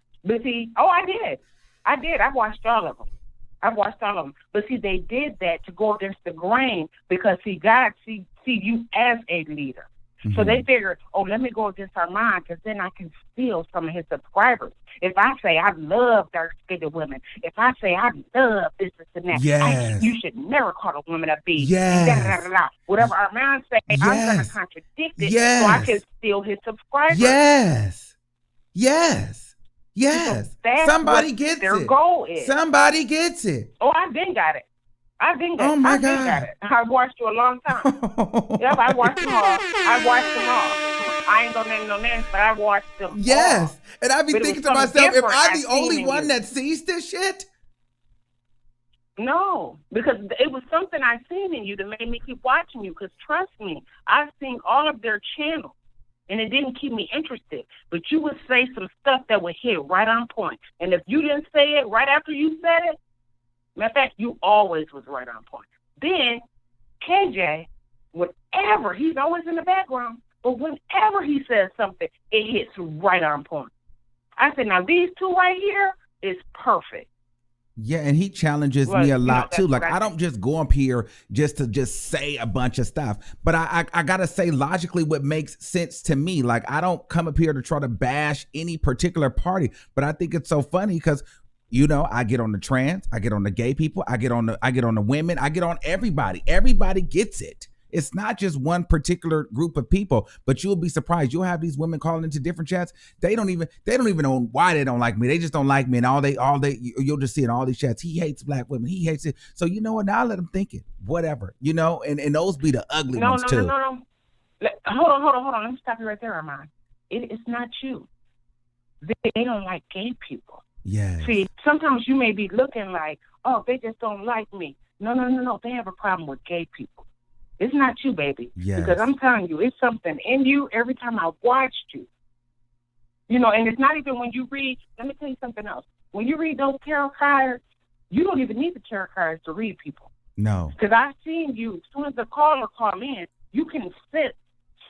oh, I did. I watched all of them. But see, they did that to go against the grain because God see you as a leader. Mm-hmm. So they figured, oh, let me go against Armon because then I can steal some of his subscribers. If I say I love dark-skinned women, if I say I love this and that, yes. You should never call a woman a beast. Yes. Whatever Armon say, yes. I'm going to contradict it yes. so I can steal his subscribers. Yes. Yes. Yes. So somebody gets their it. Goal is. Somebody gets it. Oh, I've been got it. Oh my God. Got it. I've watched you a long time. Yep, I watched them all. I ain't gonna name no names, but I watched them yes. all. And I be thinking to myself, am I the only one that sees this shit? No, because it was something I seen in you that made me keep watching you. Because trust me, I've seen all of their channels, and it didn't keep me interested. But you would say some stuff that would hit right on point. And if you didn't say it right after you said it, matter of fact, you always was right on point. Then KJ, whenever, he's always in the background, but whenever he says something, it hits right on point. I said, now these two right here is perfect. Yeah, and he challenges me a lot too. Like I don't just go up here just to say a bunch of stuff, but I gotta say logically what makes sense to me. Like I don't come up here to try to bash any particular party, but I think it's so funny because I get on the trans, I get on the gay people, I get on the women, I get on everybody. Everybody gets it. It's not just one particular group of people, but you'll be surprised. You'll have these women calling into different chats. They don't even know why they don't like me. They just don't like me. And you'll just see in all these chats, he hates black women. He hates it. So you know what? Now let them think it, whatever, and those be the ugly ones too. No. Hold on. Let me stop you right there, Armon. It's not you. They don't like gay people. Yes. See, sometimes you may be looking like, oh, they just don't like me. No. They have a problem with gay people. It's not you, baby. Yes. Because I'm telling you, it's something in you every time I watched you. And it's not even when you read, let me tell you something else. When you read those tarot cards, you don't even need the tarot cards to read people. No. Because I've seen you, as soon as the caller come in, you can sense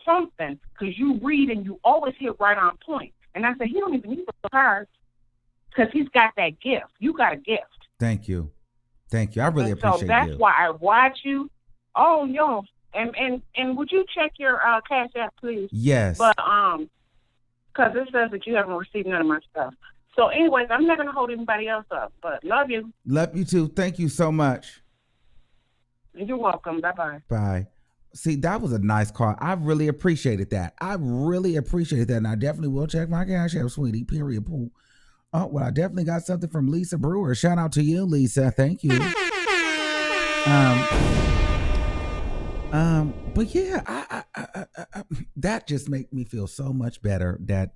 something because you read and you always hit right on point. And I said, he don't even need the cards because he's got that gift. You got a gift. Thank you. I really appreciate you. So that's why I watch you. Oh, yo, and would you check your Cash App, please? Yes. But because it says that you haven't received none of my stuff. So, anyways, I'm not gonna hold anybody else up. But love you. Love you too. Thank you so much. You're welcome. Bye. Bye. See, that was a nice call. I really appreciated that. And I definitely will check my Cash App, sweetie. Period. Pool. Oh, well, I definitely got something from Lisa Brewer. Shout out to you, Lisa. Thank you. But yeah, I that just made me feel so much better that,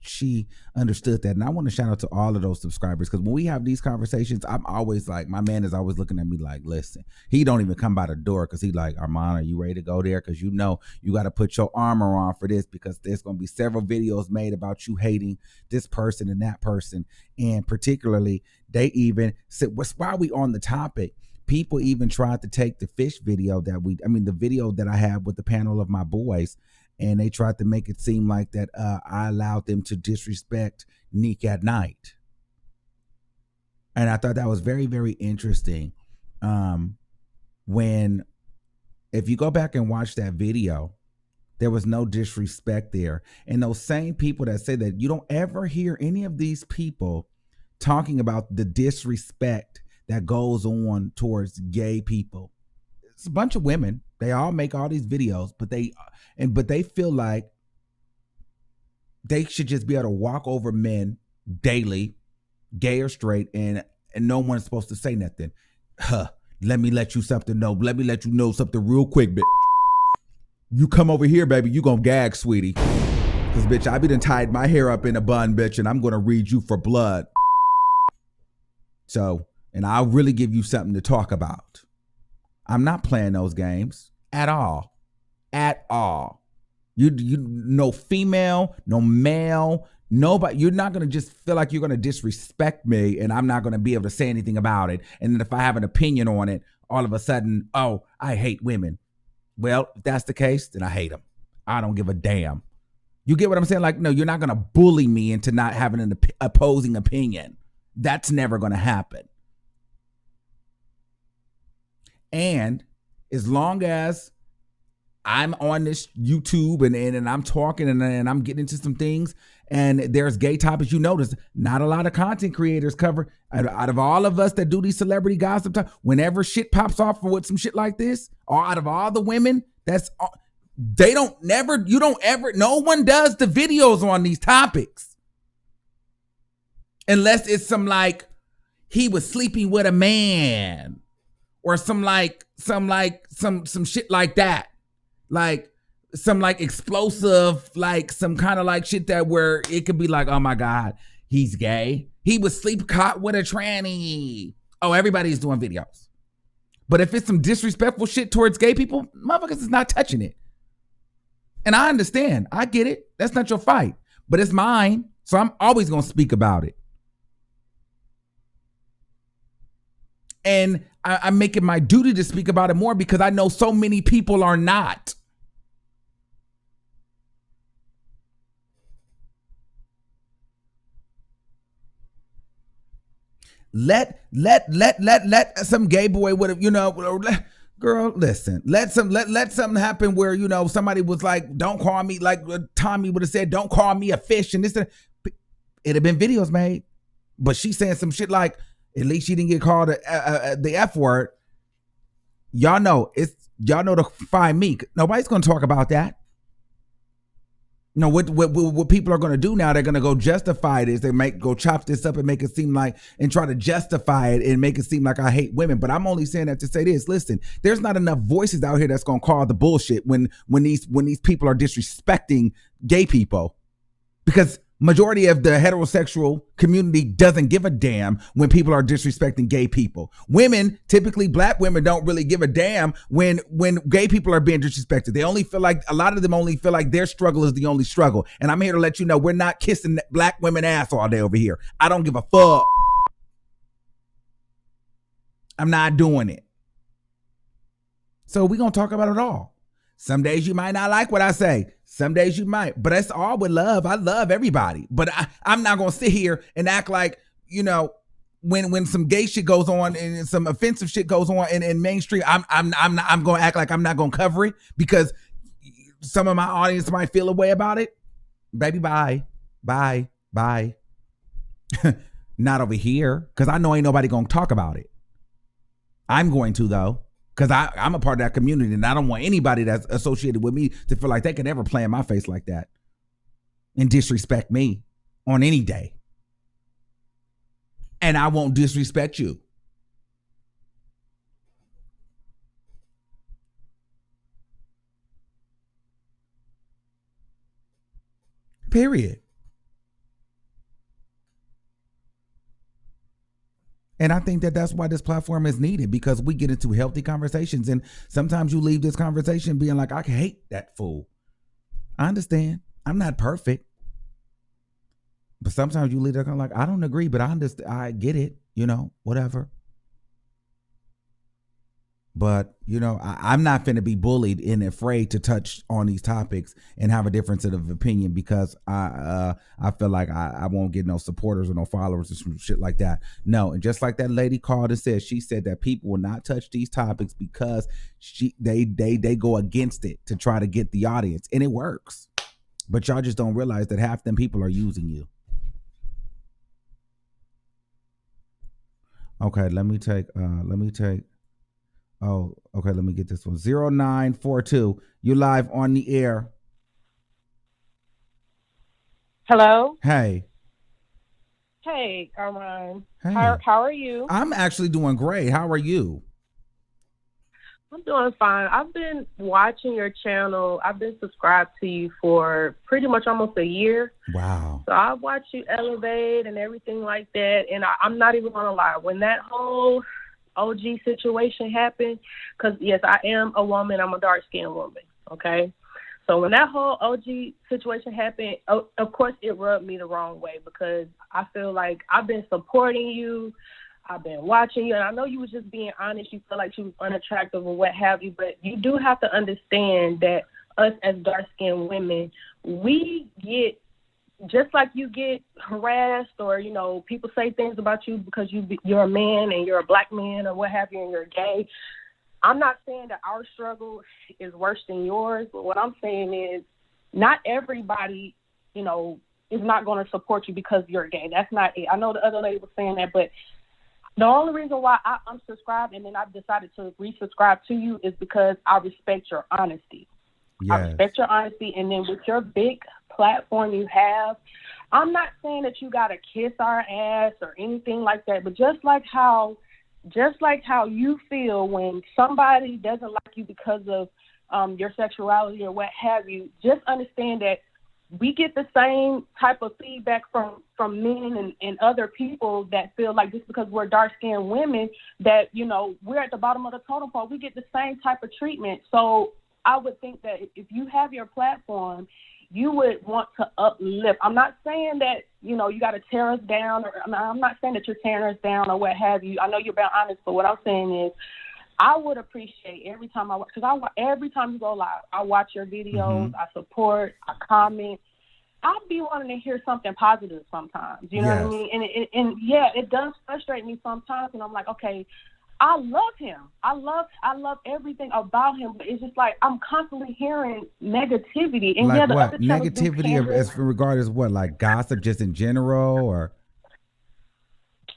she understood that. And I want to shout out to all of those subscribers because when we have these conversations, I'm always like, my man is always looking at me like, listen, he don't even come by the door because he like, Armon, are you ready to go there? Because you got to put your armor on for this because there's going to be several videos made about you hating this person and that person. And particularly, they even said, while we on the topic, people even tried to take the fish video the video that I have with the panel of my boys, and they tried to make it seem like that I allowed them to disrespect Nick at Night. And I thought that was very, very interesting. When, if you go back and watch that video, there was no disrespect there. And those same people that say that, you don't ever hear any of these people talking about the disrespect that goes on towards gay people. It's a bunch of women. They all make all these videos, but they feel like they should just be able to walk over men daily, gay or straight, and and no one's supposed to say nothing. Let me let you know something real quick, bitch. You come over here, baby, you gonna gag, sweetie. Cause bitch, I be done tied my hair up in a bun, bitch, and I'm gonna read you for blood. So, and I'll really give you something to talk about. I'm not playing those games at all. At all. You no female, no male, nobody. You're not gonna just feel like you're gonna disrespect me, and I'm not gonna be able to say anything about it. And then if I have an opinion on it, all of a sudden, oh, I hate women. Well, if that's the case, then I hate them. I don't give a damn. You get what I'm saying? Like, no, you're not gonna bully me into not having an opposing opinion. That's never gonna happen. And as long as I'm on this YouTube and I'm talking and I'm getting into some things and there's gay topics, you notice not a lot of content creators cover, out of all of us that do these celebrity gossip time, whenever shit pops off with some shit like this, or out of all the women, no one does the videos on these topics. Unless it's some like, he was sleeping with a man or some shit like that. Like some like explosive, like some kind of like shit that where it could be like, oh my God, he's gay. He was sleep caught with a tranny. Oh, everybody's doing videos. But if it's some disrespectful shit towards gay people, motherfuckers is not touching it. And I understand. I get it. That's not your fight. But it's mine. So I'm always going to speak about it. And I'm making my duty to speak about it more because I know so many people are not. Let some gay boy would have, girl, listen, let something happen where, somebody was like, don't call me, like Tommy would have said, don't call me a fish. And it'd have been videos made, but she's saying some shit like, at least she didn't get called the F word. Y'all know to find me. Nobody's going to talk about that. What people are going to do now, they're going to go justify this. They go chop this up and make it seem like, and try to justify it and make it seem like I hate women. But I'm only saying that to say this. Listen, there's not enough voices out here that's going to call the bullshit when these people are disrespecting gay people, because majority of the heterosexual community doesn't give a damn when people are disrespecting gay people. Women, typically black women, don't really give a damn when gay people are being disrespected. They only feel like, a lot of them only feel like their struggle is the only struggle. And I'm here to let you know, we're not kissing black women ass all day over here. I don't give a fuck. I'm not doing it. So we're going to talk about it all. Some days you might not like what I say. Some days you might, but that's all with love. I love everybody, but I'm not gonna sit here and act like, when some gay shit goes on and some offensive shit goes on in mainstream, I'm gonna act like I'm not gonna cover it because some of my audience might feel a way about it. Baby, bye. Not over here, because I know ain't nobody gonna talk about it. I'm going to though. Because I'm a part of that community and I don't want anybody that's associated with me to feel like they can ever play in my face like that and disrespect me on any day. And I won't disrespect you. Period. And I think that's why this platform is needed, because we get into healthy conversations. And sometimes you leave this conversation being like, I hate that fool. I understand. I'm not perfect. But sometimes you leave there kind of like, I don't agree, but I understand. I get it, whatever. But, I'm not finna be bullied and afraid to touch on these topics and have a difference of opinion because I feel like I won't get no supporters or no followers or some shit like that. No, and just like that lady called and said, she said that people will not touch these topics because they go against it to try to get the audience, and it works. But y'all just don't realize that half them people are using you. Okay, let me take. Oh, okay, let me get this one. 0942. You live on the air. Hello? Hey. Hey, Armon. Hey. How are you? I'm actually doing great. How are you? I'm doing fine. I've been watching your channel. I've been subscribed to you for pretty much almost a year. Wow. So I watch you elevate and everything like that. And I'm not even going to lie. When that whole OG situation happened, because, yes, I am a woman. I'm a dark-skinned woman, okay? So when that whole OG situation happened, of course, it rubbed me the wrong way because I feel like I've been supporting you. I've been watching you, and I know you was just being honest. You feel like she was unattractive or what have you, but you do have to understand that us as dark-skinned women, we get, just like you get harassed or, you know, people say things about you because you're a man and you're a black man or what have you and you're gay. I'm not saying that our struggle is worse than yours, but what I'm saying is not everybody, you know, is not going to support you because you're gay. That's not it. I know the other lady was saying that, but the only reason why I unsubscribed and then I've decided to resubscribe to you is because I respect your honesty. Yes. I respect your honesty. And then with your big platform you have, I'm not saying that you got to kiss our ass or anything like that, but just like how you feel when somebody doesn't like you because of your sexuality or what have you, just understand that we get the same type of feedback from men and other people that feel like just because we're dark-skinned women that, you know, we're at the bottom of the totem pole. We get the same type of treatment. So I would think that if you have your platform, you would want to uplift. I'm not saying that, you know, you got to tear us down. Or I'm not saying that you're tearing us down or what have you. I know you're being honest, but what I'm saying is I would appreciate every time every time you go live, I watch your videos, I support, I comment. I'll be wanting to hear something positive sometimes. You know what I mean? And yeah, it does frustrate me sometimes. And I'm like, okay, I love him. I love everything about him. But it's just like I'm constantly hearing negativity. And like yeah, the what? other channels do Negativity as regard as what? Like gossip just in general or?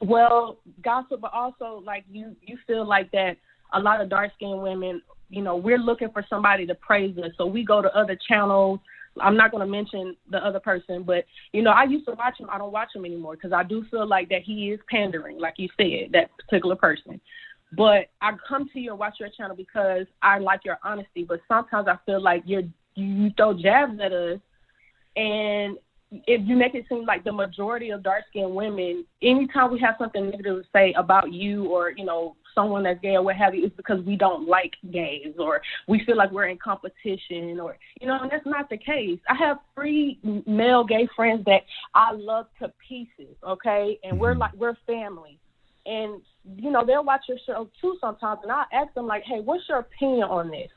Well, gossip, but also like you feel like that a lot of dark-skinned women, you know, we're looking for somebody to praise us. So we go to other channels. I'm not going to mention the other person, but, you know, I used to watch him. I don't watch him anymore because I do feel like that he is pandering, like you said, that particular person. But I come to you and watch your channel because I like your honesty. But sometimes I feel like you throw jabs at us, and if you make it seem like the majority of dark-skinned women, anytime we have something negative to say about you or, you know, someone that's gay or what have you, it's because we don't like gays or we feel like we're in competition or, you know, and that's not the case. I have 3 male gay friends that I love to pieces, okay? And we're family. And, you know, they'll watch your show too sometimes, and I'll ask them, like, hey, what's your opinion on this?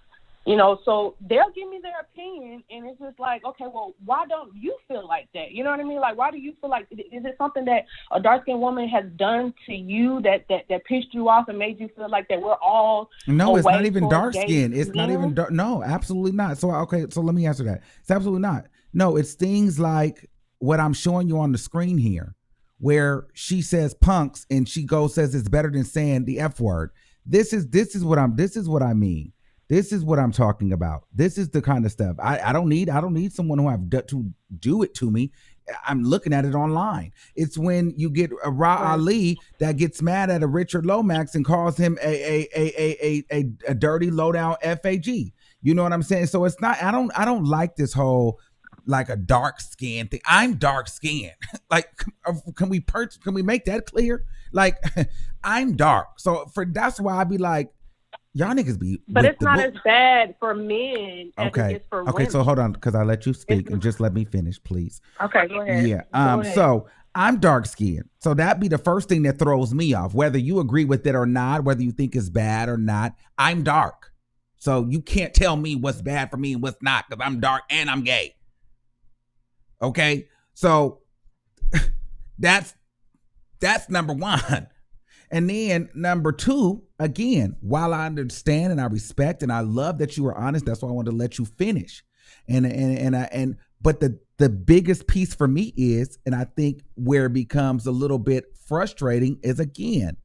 You know, so they'll give me their opinion, and it's just like, okay, well, why don't you feel like that? You know what I mean? Like, why do you feel like, is it something that a dark-skinned woman has done to you that pissed you off and made you feel like that we're all No, it's not even dark-skinned. It's not even dark. No, absolutely not. So, okay, so let me answer that. It's absolutely not. No, it's things like what I'm showing you on the screen here, where she says punks and she says it's better than saying the F word. This is what I mean. This is what I'm talking about. This is the kind of stuff I don't need someone who have to do it to me. I'm looking at it online. It's when you get a Ali that gets mad at a Richard Lomax and calls him a dirty low down FAG. You know what I'm saying? So it's not. I don't like this whole like a dark skin thing. I'm dark skinned. Like, can we make that clear? Like, I'm dark. So that's why I be like, y'all niggas be. But it's not as bad for men as it is for women. Okay, so hold on, because I let you speak and just let me finish, please. Okay, go ahead. Yeah. Go ahead. So I'm dark skinned. So that be the first thing that throws me off, whether you agree with it or not, whether you think it's bad or not. I'm dark. So you can't tell me what's bad for me and what's not, because I'm dark and I'm gay. Okay, so that's number one. And then number two, again, while I understand and I respect and I love that you were honest, that's why I wanted to let you finish. But the biggest piece for me is, and I think where it becomes a little bit frustrating is, again,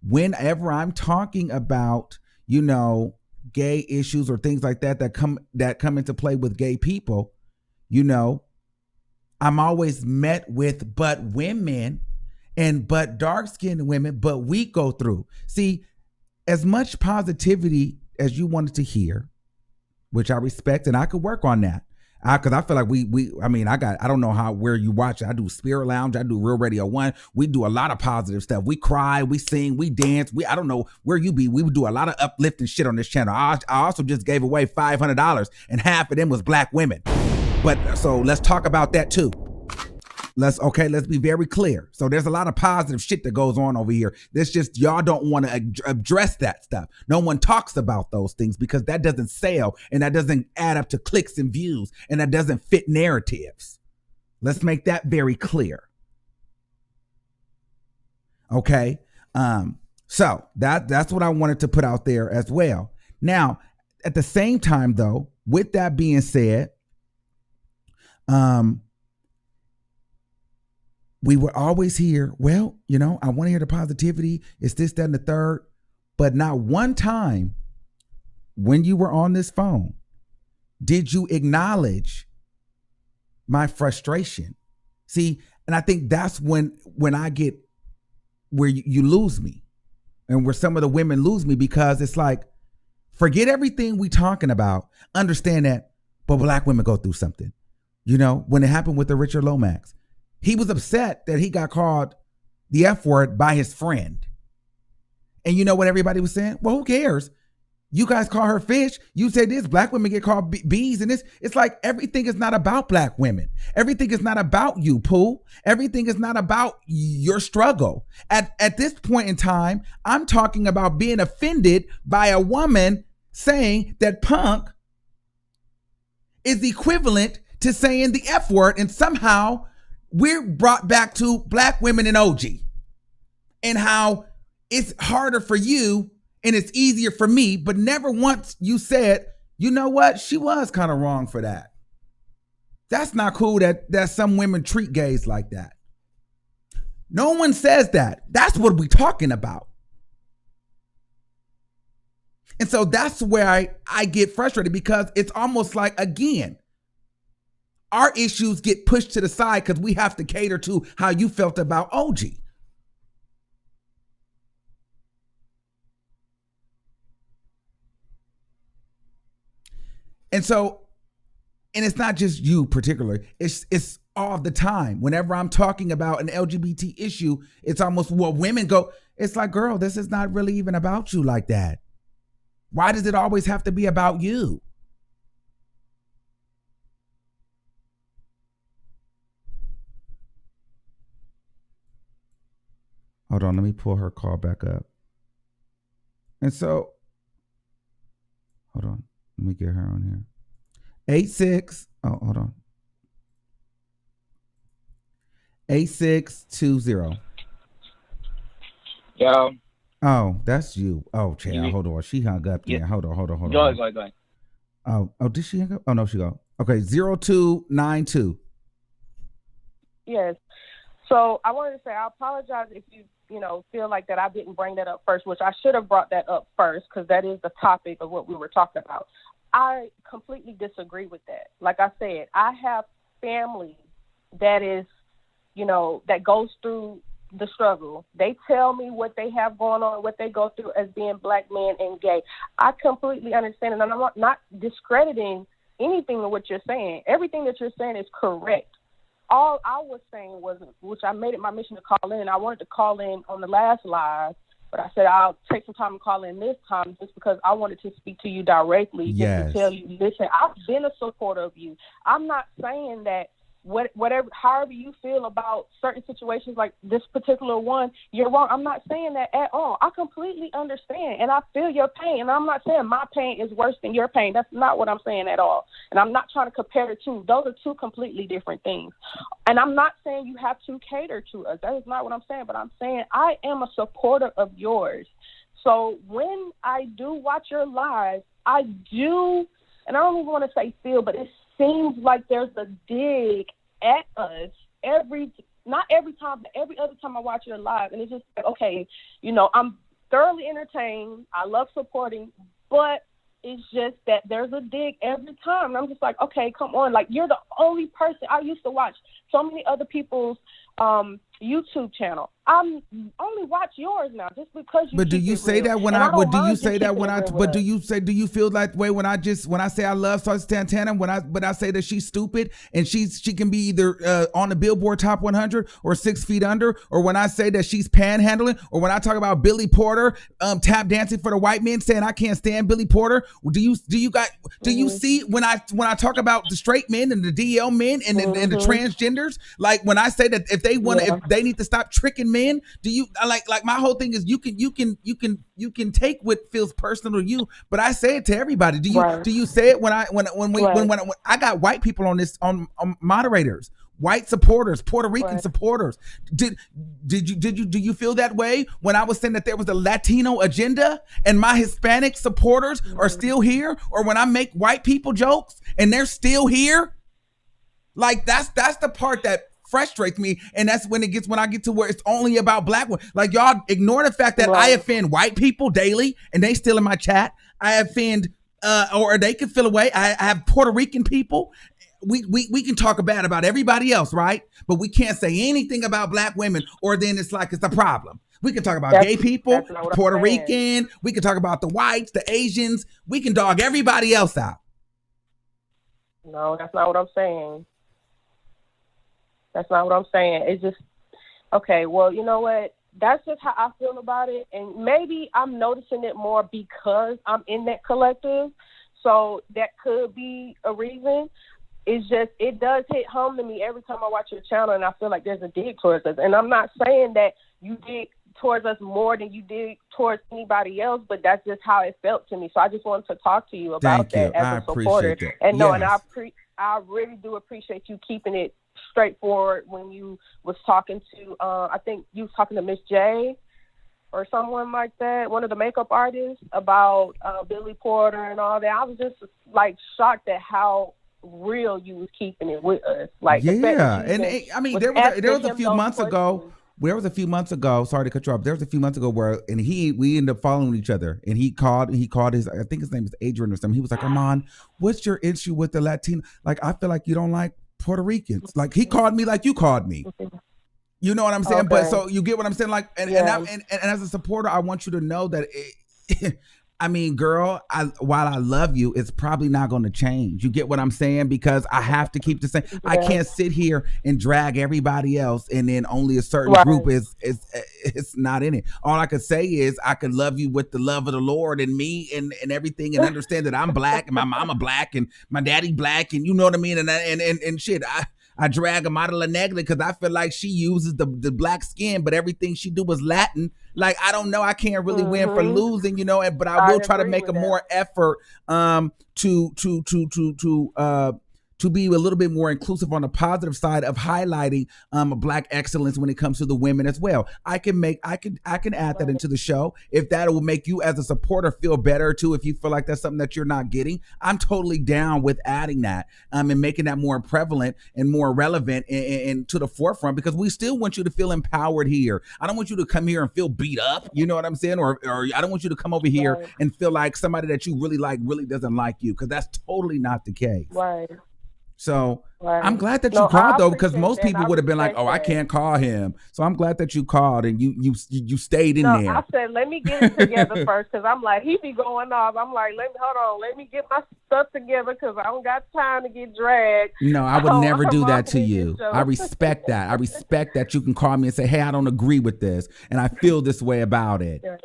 whenever I'm talking about, you know, gay issues or things like that come into play with gay people, you know, I'm always met with but women and but dark-skinned women, but we go through. See, as much positivity as you wanted to hear, which I respect, and I could work on that. Because I feel like I don't know where you watch it. I do Spirit Lounge. I do Real Radio 1. We do a lot of positive stuff. We cry, we sing, we dance. I don't know where you be. We would do a lot of uplifting shit on this channel. I also just gave away $500, and half of them was black women. But so let's talk about that too. Let's be very clear. So there's a lot of positive shit that goes on over here. There's just, y'all don't want to address that stuff. No one talks about those things because that doesn't sell and that doesn't add up to clicks and views and that doesn't fit narratives. Let's make that very clear. Okay. So that's what I wanted to put out there as well. Now, at the same time though, with that being said, we were always here. Well, I want to hear the positivity. It's this, that, and the third. But not one time when you were on this phone did you acknowledge my frustration. See, and I think that's when I get where you lose me and where some of the women lose me, because it's like, forget everything we talking about. Understand that, but black women go through something. When it happened with the Richard Lomax. He was upset that he got called the F word by his friend. And you know what everybody was saying? Well, who cares? You guys call her fish. You say this, black women get called bees and this. It's like everything is not about black women. Everything is not about you, Pooh. Everything is not about your struggle. At this point in time, I'm talking about being offended by a woman saying that punk is equivalent to saying the F word, and somehow we're brought back to black women and OG and how it's harder for you and it's easier for me, but never once you said, you know what? She was kind of wrong for that. That's not cool that some women treat gays like that. No one says that. That's what we're talking about. And so that's where I get frustrated, because it's almost like, again, our issues get pushed to the side because we have to cater to how you felt about OG. And so, and it's not just you particularly, it's all the time. Whenever I'm talking about an LGBT issue, it's almost what women go, it's like, girl, this is not really even about you like that. Why does it always have to be about you? Hold on, let me pull her call back up. And so, hold on, let me get her on here. 8620. Yo. Oh, that's you. Oh, Chad, hold on. She hung up there. Yeah. Hold on. Go ahead. Oh, did she hang up? Oh, no, she go. Okay, 0292. Yes. So I wanted to say I apologize if you feel like that I didn't bring that up first, which I should have brought that up first, because that is the topic of what we were talking about. I completely disagree with that. Like I said, I have family that is, that goes through the struggle. They tell me what they have going on, what they go through as being black men and gay. I completely understand, and I'm not discrediting anything of what you're saying. Everything that you're saying is correct. All I was saying was, which I made it my mission to call in. I wanted to call in on the last live, but I said I'll take some time to call in this time just because I wanted to speak to you directly. Yes. Just to tell you, listen, I've been a supporter of you. I'm not saying that however you feel about certain situations like this particular one, you're wrong. I'm not saying that at all. I completely understand, and I feel your pain, and I'm not saying my pain is worse than your pain. That's not what I'm saying at all, and I'm not trying to compare the two. Those are two completely different things, and I'm not saying you have to cater to us. That is not what I'm saying, but I'm saying I am a supporter of yours. So when I do watch your live, I do, and I don't even want to say feel, but it seems like there's a dig at us not every time, but every other time I watch your live. And it's just like, okay, I'm thoroughly entertained. I love supporting, but it's just that there's a dig every time. And I'm just like, okay, come on. Like, you're the only person. I used to watch so many other people's YouTube channel. I'm only watch yours now just because you. But do you say that when I? But do you say that when I? But do you feel that way when I say I love Star Tantana? But I say that she's stupid and she can be either on the Billboard Top 100 or 6 feet under, or when I say that she's panhandling, or when I talk about Billy Porter tap dancing for the white men, saying I can't stand Billy Porter. Do you see when I talk about the straight men and the DL men and the transgenders? Like when I say that if they need to stop tricking men, do you like my whole thing is you can take what feels personal to you, but I say it to everybody. Do you say it when I got white people on this on moderators, white supporters, Puerto Rican supporters? Do you feel that way when I was saying that there was a Latino agenda and my Hispanic supporters are still here, or when I make white people jokes and they're still here? Like that's the part that frustrates me, and that's when I get to where it's only about black women. Like, y'all ignore the fact that I offend white people daily and they still in my chat. I offend or they can feel away. I have Puerto Rican people. We can talk bad about everybody else, right? But we can't say anything about black women, or then it's like it's a problem. We can talk about gay people, Puerto Rican. We can talk about the whites, the Asians. We can dog everybody else out. No, that's not what I'm saying. That's not what I'm saying. It's just, okay, well, you know what? That's just how I feel about it. And maybe I'm noticing it more because I'm in that collective. So that could be a reason. It's just, it does hit home to me every time I watch your channel, and I feel like there's a dig towards us. And I'm not saying that you dig towards us more than you dig towards anybody else, but that's just how it felt to me. So I just wanted to talk to you about that as a supporter. And no, and I really do appreciate you keeping it straightforward when you was talking to I think you was talking to Miss J or someone like that, one of the makeup artists, about Billy Porter and all that. I was just like shocked at how real you was keeping it with us. Like, yeah, and I mean there was a few months ago. Sorry to cut you off. There was a few months ago where we ended up following each other, and he called his, I think his name is Adrian or something. He was like, Armon, what's your issue with the Latino? Like, I feel like you don't like Puerto Ricans. Like, he called me like you called me. You know what I'm saying? Okay. But so you get what I'm saying? Like, and as a supporter, I want you to know that I mean, girl, while I love you, it's probably not going to change. You get what I'm saying? Because I have to keep the same. Yeah. I can't sit here and drag everybody else, and then only a certain group is not in it. All I could say is I could love you with the love of the Lord and me and everything, and understand that I'm black and my mama black and my daddy black, and you know what I mean? And shit, I drag a model of Negra because I feel like she uses the black skin, but everything she do is Latin. Like, I don't know. I can't really win for losing, you know, but I will try to make a more effort to be a little bit more inclusive on the positive side of highlighting black excellence when it comes to the women as well. I can add that into the show if that will make you as a supporter feel better too. If you feel like that's something that you're not getting, I'm totally down with adding that and making that more prevalent and more relevant and to the forefront, because we still want you to feel empowered here. I don't want you to come here and feel beat up. You know what I'm saying? Or I don't want you to come over here and feel like somebody that you really like really doesn't like you, because that's totally not the case. Right. So I'm glad that you called though, because most people would have been like, "Oh, I can't call him." So I'm glad that you called and you stayed in there. I said, let me get it together first, because I'm like, he be going off. I'm like, let me get my stuff together, because I don't got time to get dragged. No, I would never do that to you. I respect that. I respect that you can call me and say, "Hey, I don't agree with this, and I feel this way about it." Yeah.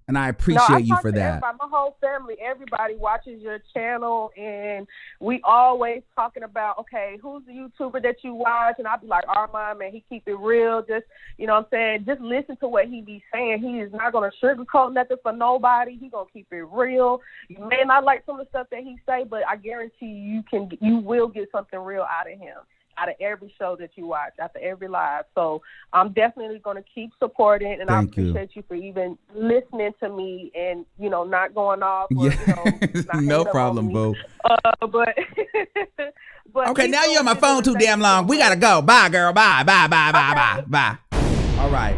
And I appreciate you for that. My whole family, everybody watches your channel, and we always talking about, okay, who's the YouTuber that you watch? And I'll be like, Armon, man, he keep it real. Just, you know what I'm saying? Just listen to what he be saying. He is not going to sugarcoat nothing for nobody. He going to keep it real. You may not like some of the stuff that he say, but I guarantee you will get something real out of him, out of every show that you watch, after every live. So I'm definitely going to keep supporting, and I appreciate you for even listening to me and, you know, not going off. Or, no problem, boo. But okay, now you're on my phone too damn long. We got to go. Bye, girl. Bye. All right.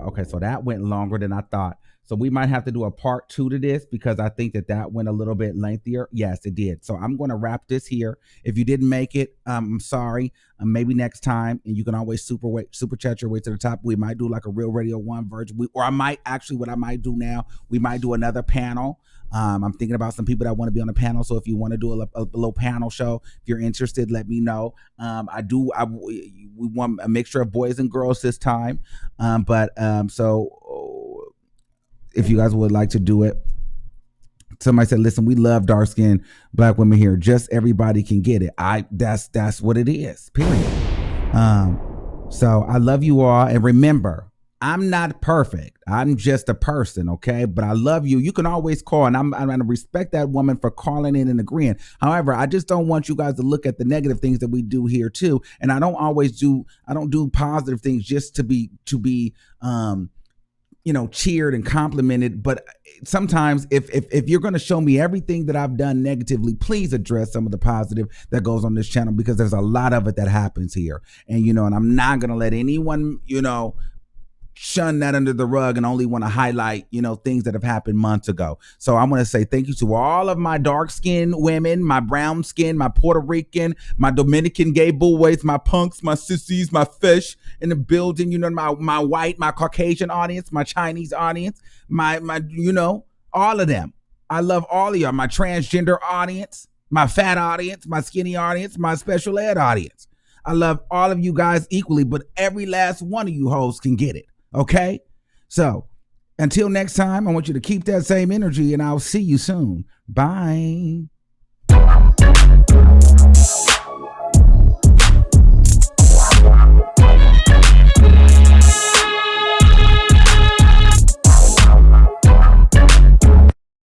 Okay, so that went longer than I thought. So we might have to do a part 2 to this because I think that went a little bit lengthier. Yes, it did. So I'm going to wrap this here. If you didn't make it, I'm sorry. Maybe next time, and you can always super chat your way to the top. We might do like a Real Radio 1 version. What I might do now, we might do another panel. I'm thinking about some people that want to be on the panel. So if you want to do a little panel show, if you're interested, let me know. We want a mixture of boys and girls this time. So if you guys would like to do it, somebody said, listen, we love dark-skinned Black women here. Just everybody can get it. That's what it is, period. So I love you all. And remember, I'm not perfect. I'm just a person, okay? But I love you. You can always call, and I'm going to respect that woman for calling in and agreeing. However, I just don't want you guys to look at the negative things that we do here too. And I don't do positive things just to be cheered and complimented. But sometimes if you're going to show me everything that I've done negatively, please address some of the positive that goes on this channel, because there's a lot of it that happens here. And, and I'm not going to let anyone, shun that under the rug and only want to highlight, things that have happened months ago. So I want to say thank you to all of my dark-skinned women, my brown skin, my Puerto Rican, my Dominican gay boys, my punks, my sissies, my fish in the building, my white, my Caucasian audience, my Chinese audience, my all of them. I love all of y'all. My transgender audience, my fat audience, my skinny audience, my special ed audience. I love all of you guys equally, but every last one of you hoes can get it. Okay, so until next time, I want you to keep that same energy, and I'll see you soon. Bye.